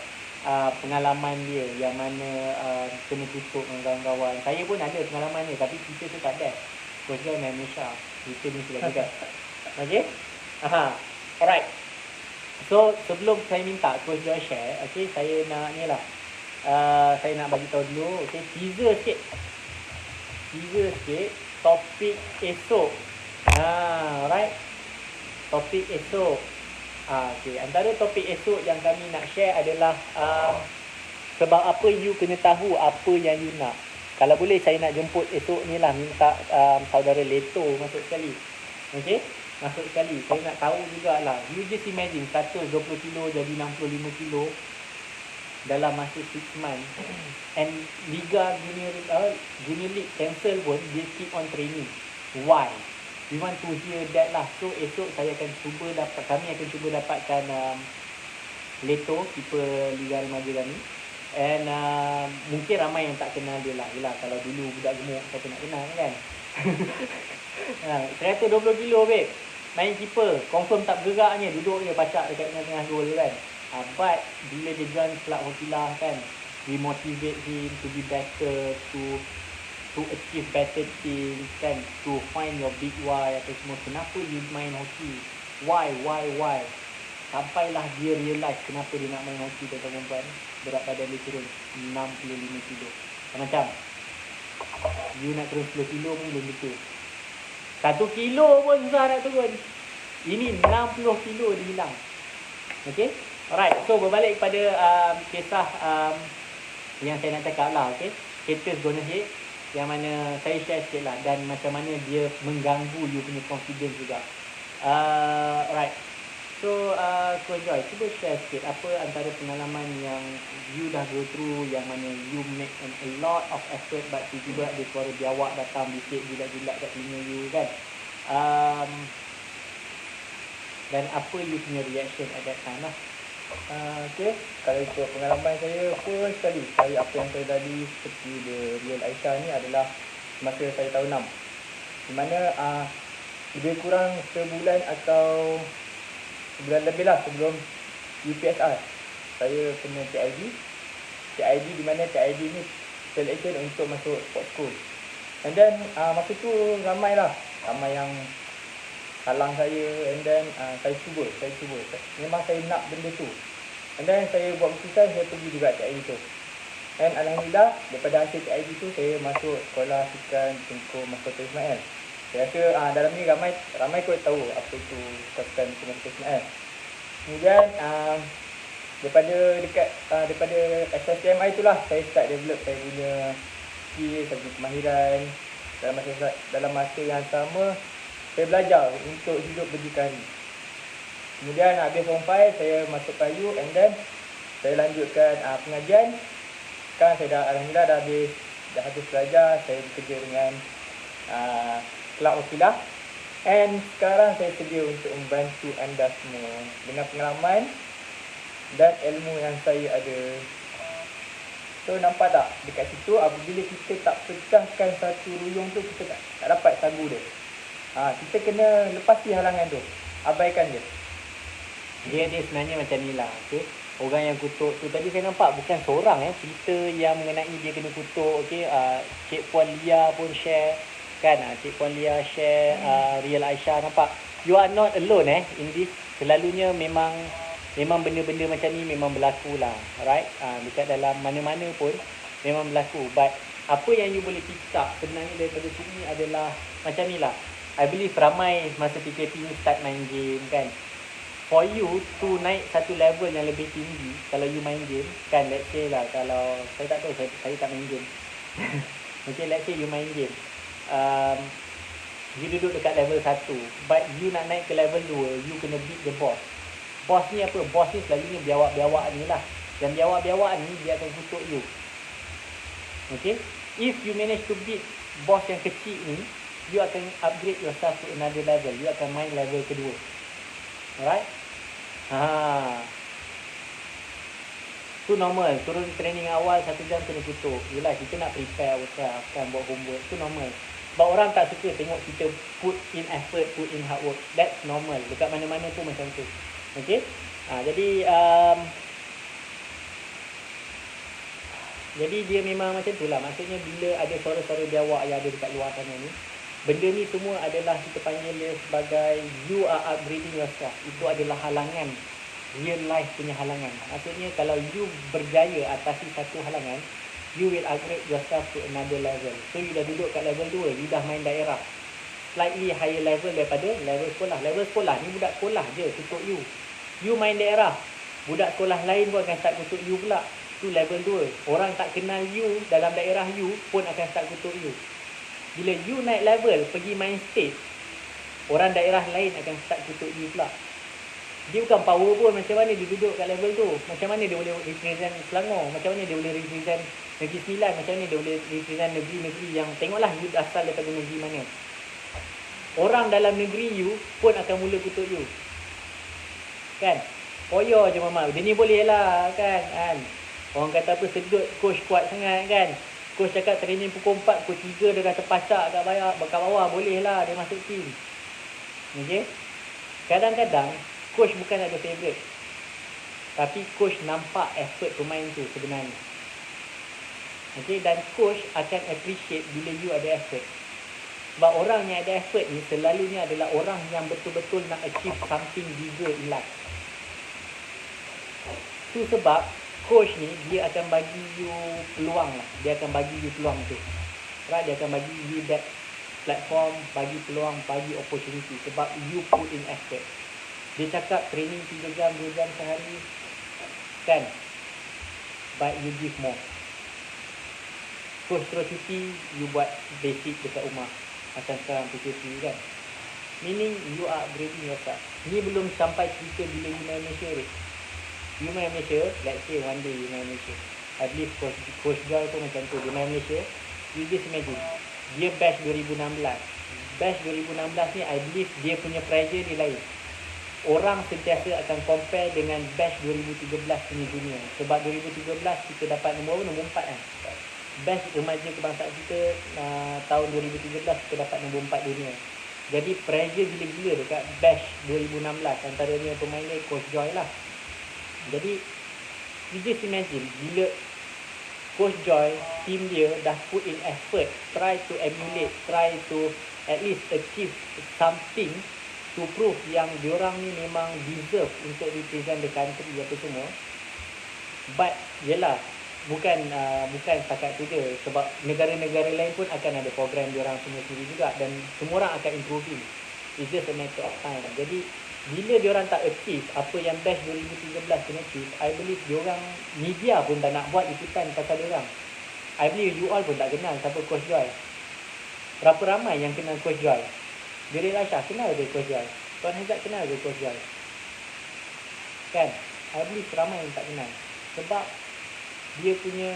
[SPEAKER 2] pengalaman dia yang mana kena tutup dengan kawan-kawan. Saya pun ada pengalaman ni, tapi kita tu tak best. Coach Joy main Malaysia. Kita ni sudah juga. Okay? Alright. So, sebelum saya minta Coach Joy share, okay, saya nak ni lah. Saya nak bagi tahu dulu, okay, teaser sikit topik esok. Alright. Topik esok. Okay. Antara topik esok yang kami nak share adalah sebab apa you kena tahu apa yang you nak. Kalau boleh saya nak jemput esok ni lah, minta saudara Leto masuk sekali. Okay? Masuk sekali. Saya nak tahu jugalah. You just imagine 120 kilo jadi 65 kilo dalam masa 6 months. And Liga Junior League cancel pun, dia keep on training. Why? We want to hear that lah. So esok kami akan cuba dapatkan Leto, keeper Liga Remaja kami. And mungkin ramai yang tak kenal dia lah. Yelah, kalau dulu budak gemuk siapa nak kenal kan. 120 kilo babe, main keeper, confirm tak bergeraknya, duduk je pacak dekat tengah-tengah gol kan. But bila dia join kelab Hokilah kan, we motivate him to be better, to achieve better things kan, to find your big why apa semua. Kenapa you main hoki, why sampailah dia realize kenapa dia nak main hoki. Tuan-tuan, berat badan dia turun 65 kilo. Macam you nak turun 10 kilo pun belum betul, 1 kilo pun susah nak turun. Ini 60 kilo dia hilang. Okay, alright. So berbalik kepada kisah yang saya nak cakap lah. Okay, haters gonna hate, yang mana saya share sikit lah, dan macam mana dia mengganggu you punya confidence juga. Alright. So Coach Joy, cuba share sikit apa antara pengalaman yang you dah go through, yang mana you make a lot of effort but tiba-tiba ada suara biawak datang bisik jilat-jilat kat telinga you kan. Dan apa you punya reaction at that time lah.
[SPEAKER 1] Okay, kalau ikut pengalaman saya pun sekali, saya apa yang saya lalui seperti The Real Aisyah ni adalah masa saya tahun 6, di mana lebih kurang sebulan atau sebulan lebih lah sebelum UPSR, saya kena TID di mana TID ni selection untuk masuk sport school. And then masa tu ramai yang halang saya, and then saya cuba. Memang saya nak benda tu. And then saya buat keputusan, saya pergi juga TID tu. Dan alhamdulillah, daripada hasil TID tu saya masuk sekolah sukan Tengku Mahkota Ismail. Saya rasa dalam ni ramai kot tahu apa itu sukan Tengku Mahkota Ismail. Kemudian daripada SSTMI itulah saya start develop saya punya skill, saya punya kemahiran. Dalam masa yang sama saya belajar untuk hidup berdikari. Kemudian habis form 5 saya masuk PAYU, and then saya lanjutkan pengajian. Sekarang saya alhamdulillah dah habis belajar. Saya bekerja dengan Kelab Wakilah, and sekarang saya sedia untuk membantu anda semua dengan pengalaman dan ilmu yang saya ada. So nampak tak dekat situ, apabila kita tak pecahkan satu ruyung tu, kita tak dapat sagu dia. Kita kena lepasi halangan tu, abaikan dia.
[SPEAKER 2] Dia sebenarnya macam ni lah. Okay? Orang yang kutuk tu tadi saya nampak bukan seorang cerita yang mengenai dia kena kutuk. Okay? Cik Puan Lia pun share kan. Cik Puan Lia share Real Aisyah, nampak. You are not alone in this. Selalunya memang benda-benda macam ni memang berlaku lah, right? Dekat dalam mana-mana pun memang berlaku. But apa yang you boleh pick up sebenarnya daripada sini adalah macam ni lah. I believe ramai masa PKP ni start main game kan. For you to naik satu level yang lebih tinggi, kalau you main game kan, let's say lah, kalau saya tak tahu, saya tak main game. Okay, let's say you main game, you duduk dekat level 1, but you nak naik ke level 2, you kena beat the boss. Boss ni apa? Boss ni selalunya biawak-biawak ni lah. Yang biawak-biawak ni dia akan kutuk you. Okay, if you manage to beat boss yang kecil ni, you akan upgrade yourself to another level. You akan main level kedua. Alright? Tu normal. Turun training awal 1 jam kena kutuk. Yelah, kita nak prepare ourselves kan, buat homework. Tu normal. Sebab orang tak suka tengok kita put in effort, put in hard work. That's normal. Dekat mana-mana tu macam tu. Okay? Jadi dia memang macam tu lah. Maksudnya bila ada suara-suara biawak yang ada dekat luar sana ni, benda ni semua adalah kita panggil dia sebagai you are upgrading yourself. Itu adalah halangan, real life punya halangan. Maksudnya kalau you berjaya atasi satu halangan, you will upgrade yourself to another level. So you dah duduk kat level 2, you dah main daerah, slightly higher level daripada level sekolah. Level sekolah ni budak sekolah je kutuk you. You main daerah, budak sekolah lain pun akan start kutuk you pula. Tu level 2. Orang tak kenal you dalam daerah you pun akan start kutuk you. Bila you naik level, pergi main state, orang daerah lain akan start kutuk you pula. Dia bukan power pun, macam mana dia duduk kat level tu. Macam mana dia boleh represent Selangor, macam mana dia boleh represent Negeri Sembilan, macam mana dia boleh represent negeri-negeri yang, tengoklah you asal daripada negeri mana. Orang dalam negeri you pun akan mula kutuk you. Kan? Koyo je mama, dia ni boleh lah kan. Orang kata apa, sedut coach kuat sangat kan. Coach cakap training pukul 4, pukul 3 dia dah terpacak kat bawah, boleh lah dia masuk team. Okay? Kadang-kadang coach bukan ada favourite, tapi coach nampak effort pemain tu sebenarnya. Okay? Dan coach akan appreciate bila you ada effort. Sebab orang yang ada effort ni selalunya adalah orang yang betul-betul nak achieve something bigger in life. Tu sebab coach ni dia akan bagi you peluang lah. Dia akan bagi you peluang tu. Right? Dia akan bagi you that platform, bagi peluang, bagi opportunity. Sebab you put in effort. Dia cakap training 3 jam, 2 jam sehari. Kan? But you give more. Coach terus cuti, you buat basic dekat rumah. Macam sekarang PKP kan. Meaning you are upgrading yourself. Ni belum sampai cerita bila you main Malaysia ni. You main Malaysia, let's say one day you main Malaysia. At least Coach Joy pun macam tu. Dia main Malaysia, you just imagine. Dia batch 2016. Batch 2016 ni I believe dia punya pressure dia lain. orang sentiasa akan compare dengan batch 2013 punya dunia. Sebab 2013 kita dapat nombor 4 kan. Batch remaja kebangsaan kita tahun 2013 kita dapat nombor 4 dunia. Jadi pressure gila-gila dekat batch 2016, antaranya pemainnya Coach Joy lah. Jadi you just imagine bila Coach Joy, team dia dah put in effort, try to emulate, try to at least achieve something to prove yang diorang ni memang deserve untuk represent the country apa semua. But yelah, bukan setakat tu je, sebab negara-negara lain pun akan ada program diorang semua sendiri juga, dan semua orang akan improving. It's just a matter of time. Jadi bila diorang tak achieve apa yang batch 2013 kena achieve, I believe diorang, media pun tak nak buat liputan pasal diorang. I believe you all pun tak kenal siapa Coach Joy. Berapa ramai yang kenal Coach Joy? Diri Rasha kenal ke Coach Joy? Tuan Hazat kenal ke Coach Joy? Kan? I believe ramai yang tak kenal. Sebab dia punya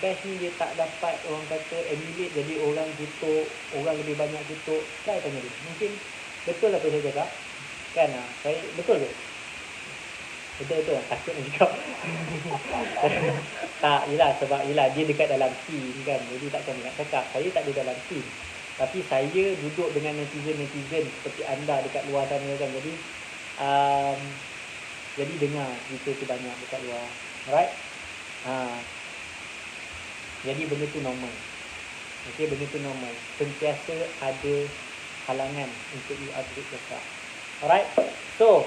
[SPEAKER 2] batch ni dia tak dapat orang kata emulate, jadi orang kutuk, orang lebih banyak kutuk. Saya tanya dia, mungkin betul apa saya cakap? Kan saya betul ke? Betul takut nak cakap. Tak, sebab dia dekat dalam team kan, jadi takkan nak cakap. Saya tak ada dalam team, tapi saya duduk dengan netizen seperti anda dekat luar sana kan. Jadi dengar cerita tu banyak dekat luar, right? Jadi benda tu normal. Okay, benda tu normal. Sentiasa ada halangan untuk you upgrade yourself. Alright, so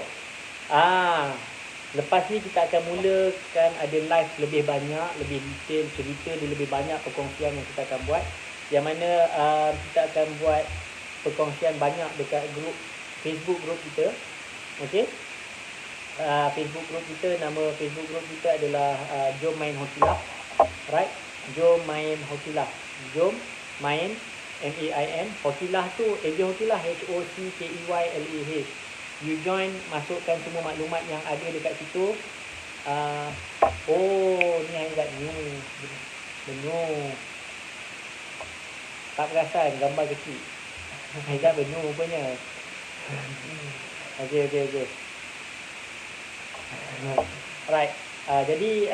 [SPEAKER 2] lepas ni kita akan mulakan ada live lebih banyak, lebih detail, cerita dia lebih banyak, perkongsian yang kita akan buat, yang mana kita akan buat perkongsian banyak dekat grup Facebook grup kita. Okay, Facebook grup kita, nama Facebook grup kita adalah Jom Main Hokilah. Right, Jom Main Hokilah, Jom Main MAIN, Hokilah tu Eja Hokilah, HOCKEYLAH. You join, masukkan semua maklumat yang ada dekat situ. Ni Haizat benuh. Tak perasan gambar kecil. Haizat benuh rupanya. Okay. Right. Jadi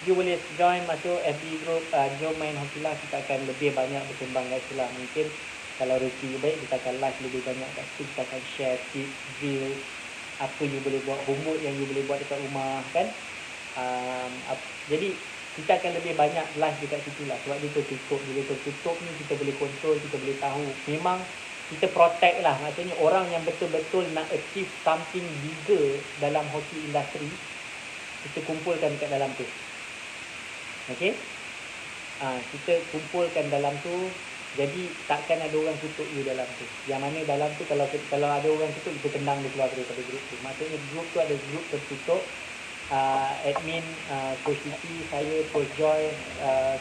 [SPEAKER 2] you boleh join, masuk FB group Jom Main Hokilah. Kita akan lebih banyak berkembang kat situ lah. Mungkin kalau rezeki baik, kita akan live lebih banyak kat situ. Kita akan share tips, views, apa you boleh buat, homework yang you boleh buat dekat rumah kan. Jadi kita akan lebih banyak live dekat situ lah. Sebab dia tertutup. Bila tertutup ni kita boleh control, kita boleh tahu. Memang kita protect lah. Maksudnya orang yang betul-betul nak achieve something bigger dalam hoki industry, kita kumpulkan dekat dalam tu. Okay, kita kumpulkan dalam tu. Jadi takkan ada orang tutup you dalam tu. Yang mana dalam tu kalau ada orang tutup, kita tendang dia keluar daripada grup tu. Maksudnya grup tu ada grup tertutup. Admin Coach Siti, saya, Coach Joy,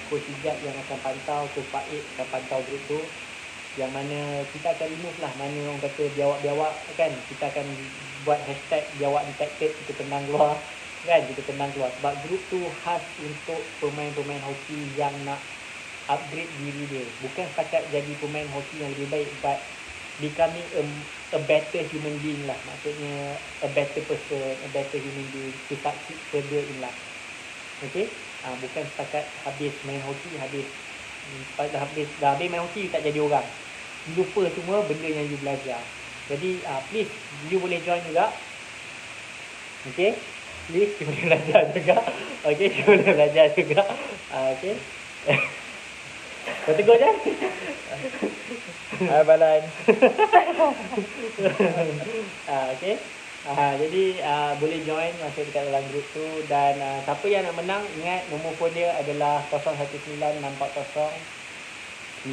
[SPEAKER 2] Coach Ijat yang akan pantau, Coach Faid akan pantau grup tu. Yang mana kita akan remove lah mana orang kata biawak-biawak kan. Kita akan buat hashtag biawak detected, kita tendang keluar kan, kita tendang keluar. Sebab grup tu khas untuk pemain-pemain hoki yang nak upgrade diri dia. Bukan setakat jadi pemain hoki yang lebih baik, but becoming a better human being lah. Maksudnya a better person, a better human being to succeed further in life. Okay, bukan setakat habis main hoki, dah habis main hoki, you tak jadi orang, you lupa semua benda yang you belajar. Jadi please, you boleh join juga. Okay, please, you boleh belajar juga. Okay, you boleh belajar juga. Okay. Kau tegur je.
[SPEAKER 1] Balan.
[SPEAKER 2] Okay. Jadi boleh join, masuk dekat dalam grup tu. Dan siapa yang nak menang, ingat nombor phone dia adalah 0196409956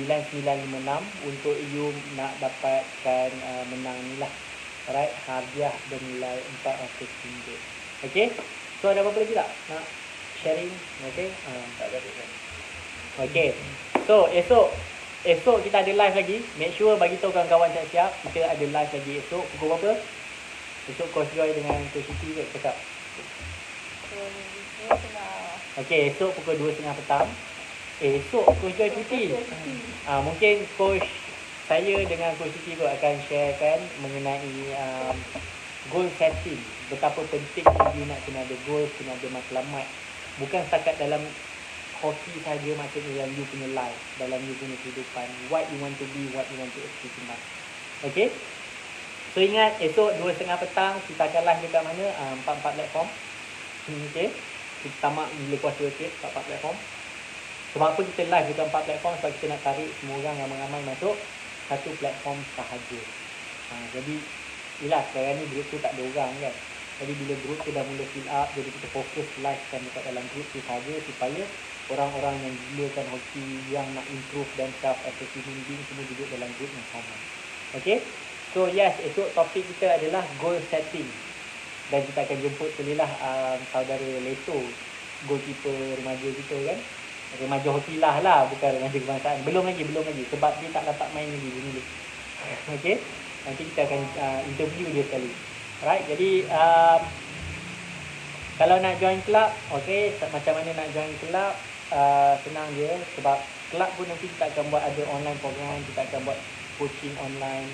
[SPEAKER 2] untuk you nak dapatkan menang ni lah. Alright, hadiah bernilai RM400. Okay, so ada apa-apa lagi tak nak sharing? Okay, tak ada. Okay, so esok kita ada live lagi. Make sure bagi tahu kawan-kawan siap-siap. Kita ada live lagi esok. Pukul berapa? Esok Coach Joy dengan Coach Siti ke cakap? Okay, esok pukul 2.30 petang. Esok Coach Joy cuti. Mungkin Coach saya dengan Coach Siti tu akan sharekan mengenai goal setting. Betapa pentingnya you nak kena ada goal, kena ada matlamat. Bukan setakat dalam hoki saja, maksudnya yang you punya life, dalam you punya kehidupan. What you want to be, what you want to achieve in life. Okay? So ingat, esok 2.30 petang kita akan live dekat mana? 4 platform. Okay? Kita tamak bila puasa sikit, 4 platform. Sebab apa kita live dekat 4 platform? Sebab kita nak tarik semua orang ramai-ramai masuk satu platform sahaja. Jadi, yelah sekarang ni group tu tak ada orang kan. Jadi bila group tu dah mula fill up, jadi kita fokus live kan dekat dalam group tu sahaja, supaya orang-orang yang gilakan hoki, yang nak improve dan self as a human being, semua duduk dalam group yang sama. Okay? So yes, esok topik kita adalah goal setting. Dan kita akan jemput selilah saudara Leto, goalkeeper remaja kita kan. Remaja hokilah lah, bukan remaja kebangsaan. Belum lagi. Sebab dia tak dapat main lagi dulu. Okay? Nanti kita akan interview dia sekali. Alright, jadi kalau nak join club, okay, macam mana nak join club, senang je. Sebab club pun nanti kita akan buat ada online program, kita akan buat coaching online.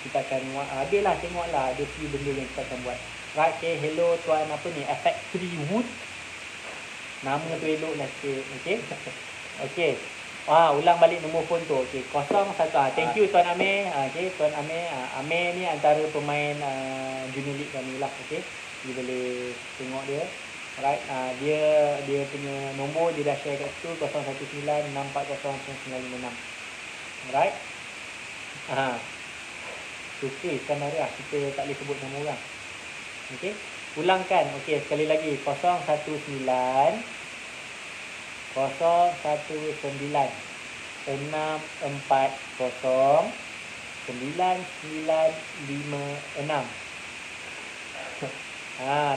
[SPEAKER 2] Kita akan adalah tengoklah ada few benda yang kita akan buat. Right, okay, hello tuan apa ni, FX3 Wood. Nama tu elok lah sikit. Okay. Okay. Ulang balik nombor phone tu. Okay, 01. Thank you Tuan Amir. Okay, Tuan Amir. Amir ni antara pemain Junior League kami lah. Okay, you boleh tengok dia. Alright, dia punya nombor dia dah share kat situ, 0196400956. Alright. Suka ikan darah, kita tak boleh sebut nama orang. Okay, ulangkan. Okay, sekali lagi, 011-640-9956.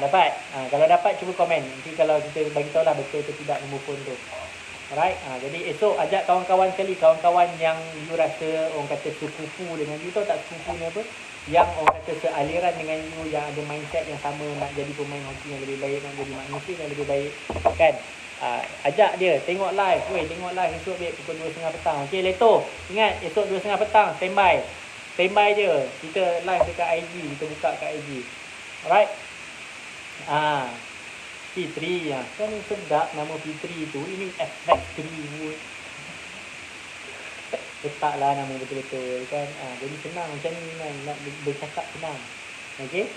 [SPEAKER 2] Dapat. Kalau dapat cuba komen. Nanti kalau kita bagi tahu lah betul atau tidak nombor phone tu. Alright, jadi esok ajak kawan-kawan sekali, kawan-kawan yang you rasa orang kata sekufu dengan you. Tahu tak sekufu ni apa? Yang orang kata sealiran dengan you, yang ada mindset yang sama, nak jadi pemain hoki yang lebih baik, nak jadi manusia yang lebih baik kan. Ajak dia, tengok live. Tengok live esok pukul 2.30 petang. Okay, Leto, ingat esok 2.30 petang, standby je. Kita live dekat IG, kita buka kat IG. Alright. Fitri kan sedap nama Fitri tu. Ini FX3 Wood. Letaklah nama betul-betul kan. Jadi senang macam ni kan, nak bercakap senang. Okay.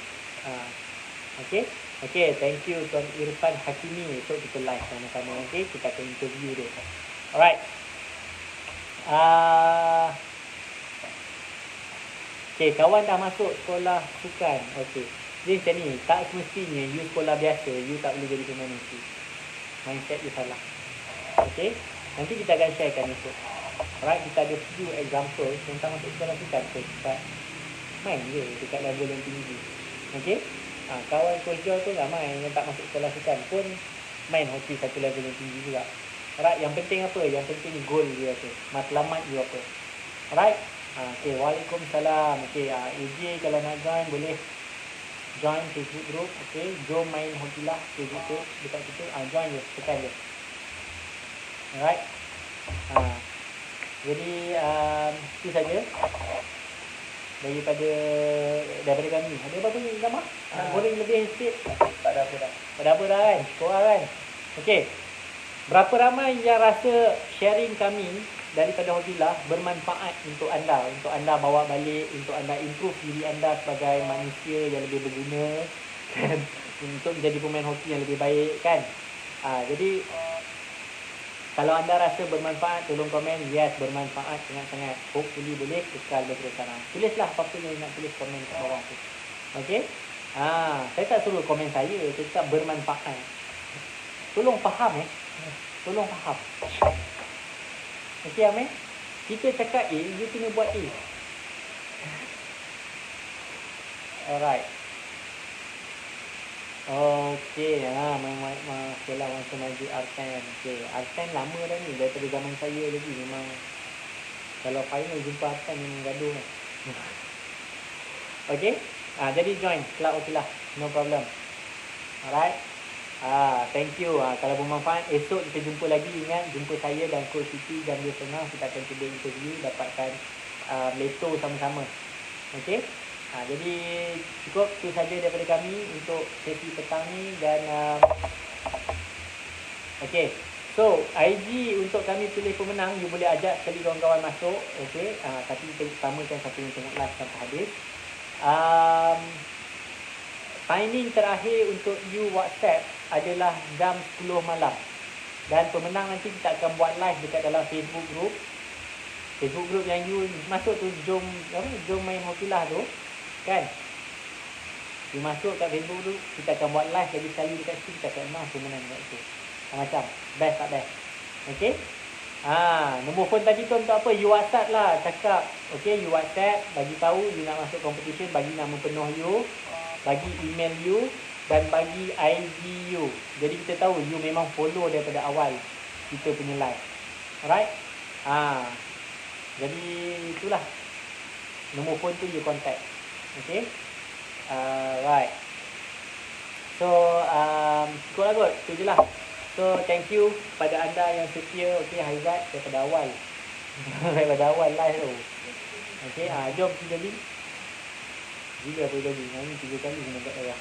[SPEAKER 2] Okay, thank you Tuan Irfan Hakimi. Esok kita live sama-sama. Okay, kita akan interview dia. Alright. Okay, kawan dah masuk sekolah sukan. Okay, jadi macam ni, tak semestinya you sekolah biasa, you tak boleh jadi pemain hoki. Mindset you salah. Okay, nanti kita akan sharekan esok. Alright, kita ada few example tentang masuk sekolah sukan. So, kita main je dekat level yang tinggi. Okay, kawan Coach Joe tu ramai yang tak masuk sekolah sukan pun main hoki satu level yang tinggi juga. Alright, yang penting apa? Yang penting goal dia apa? Matlamat you apa? Alright. Okay, waalaikumsalam. Okay, AJ kalau nak join boleh join Facebook group. Okay, jom main hoki lah Facebook group dekat situ. Join je, tekan je. Alright. Jadi itu saja daripada kami. Ada apa-apa ni gambar? Nak goreng lebih sikit? Tak ada apa dah. Tak ada apa dah kan? Korang kan? Okay. Berapa ramai yang rasa sharing kami daripada Hokilah bermanfaat untuk anda bawa balik, untuk anda improve diri anda sebagai manusia yang lebih berguna kan? Untuk menjadi pemain hoki yang lebih baik kan? Jadi kalau anda rasa bermanfaat, tolong komen yes, bermanfaat sangat-sangat. Hopefully boleh kekal bersama. Tulislah apa-apa yang nak tulis, komen kat bawah tu. Okey? Saya tak suruh komen saya, saya cakap bermanfaat. Tolong faham Tolong faham. Okey Amir? Kita cakap A, you kena buat A. Alright. Okey, sekolah masa maju Arsen. Okey, Arsen lama dah ni, daripada zaman saya lagi. Memang kalau final jumpa Arsen memang gaduh kan. Okey, jadi join club Hokilah, no problem. Alright. Thank you. Kalau bermanfaat, esok kita jumpa lagi. Ingat, jumpa saya dan Coach Siti jam 2.30. Kita akan cuba interview, dapatkan leto sama-sama. Okey. Jadi cukup itu saja daripada kami untuk sesi petang ni dan okey. So, IG untuk kami pilih pemenang, you boleh ajak sekali kawan-kawan masuk, okey. Tapi kita utamakan satu yang tengok live sampai habis. Timing terakhir untuk you WhatsApp adalah jam 10 malam. Dan pemenang nanti kita akan buat live dekat dalam Facebook group. Facebook group yang you masuk tu, jom main hokilah tu. Kan? You masuk kat Facebook tu, kita akan buat live lagi sekali dekat situ, kita akan announce pemenang dekat situ. Macam best tak best. Okey? Nombor phone tadi tu untuk apa? You WhatsApp lah, cakap. Okey, you WhatsApp, bagi tahu you nak masuk competition, bagi nama penuh you, bagi email you dan bagi ID you. Jadi kita tahu you memang follow daripada awal kita punya live. Alright? Jadi itulah. Nombor phone tu you contact. Okay? Right. So, cukup lah kot. Itu je lah. So, thank you pada anda yang setia. Okay, Haizat daripada awal. Daripada awal live tu. Okay, jom kita jadi. Gila apa jadi. Ini 3 kali kena buat darah.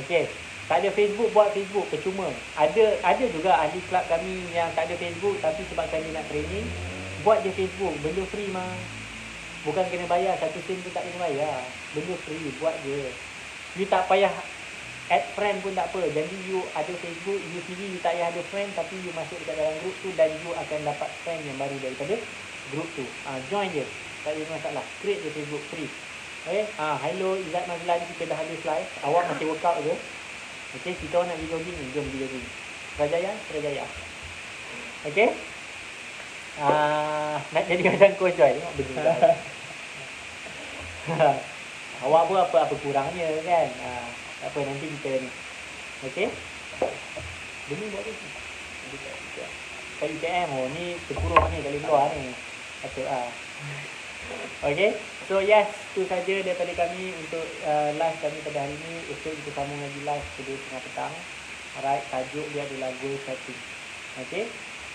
[SPEAKER 2] Okay. Tak ada Facebook, buat Facebook. Percuma. Ada juga ahli kelab kami yang tak ada Facebook. Tapi sebabkan dia nak training, buat je Facebook. Benda free mah. Bukan kena bayar. 1 sen tu tak kena bayar. Benda free. Buat je. You tak payah add friend pun tak apa. Jadi you ada Facebook, you sendiri you tak payah ada friend, tapi you masuk dekat dalam group tu dan you akan dapat friend yang baru daripada group tu. Join je. Tak ada masalah. Create je Facebook free. Okay. Hello Izzat Mazlan, kita dah habis live. Awak masih workout je. Okay, kita nak pergi jogging ni. Jom pergi jogging. Kerajaya. Okay. Nak jadi macam Coach Joy. Tengok benda. Awak pun apa kurangnya kan. Apa nanti kita ni. Okay. Benda buat apa? Kat UTM. Ni terkurung ni kali keluar ni. Patut Okay. So yes, itu saja daripada kami untuk live kami pada hari ini. Esok kita sambung lagi live pada tengah petang. Alright, tajuk dia adalah goal setting. Okay.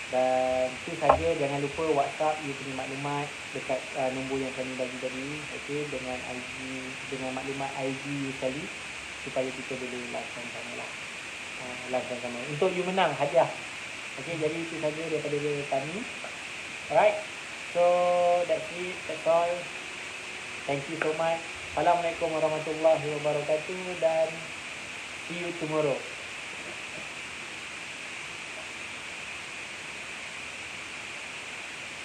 [SPEAKER 2] Dan itu saja, jangan lupa WhatsApp you punya maklumat dekat nombor yang kami bagi tadi. Okay, dengan IG, dengan maklumat IG you sekali supaya kita boleh live sama-sama lah. Live sama-sama. Untuk you menang hadiah. Okay, jadi itu saja daripada kami. Alright. So that's it, that's all. Thank you so much. Assalamualaikum warahmatullahi wabarakatuh dan see you tomorrow.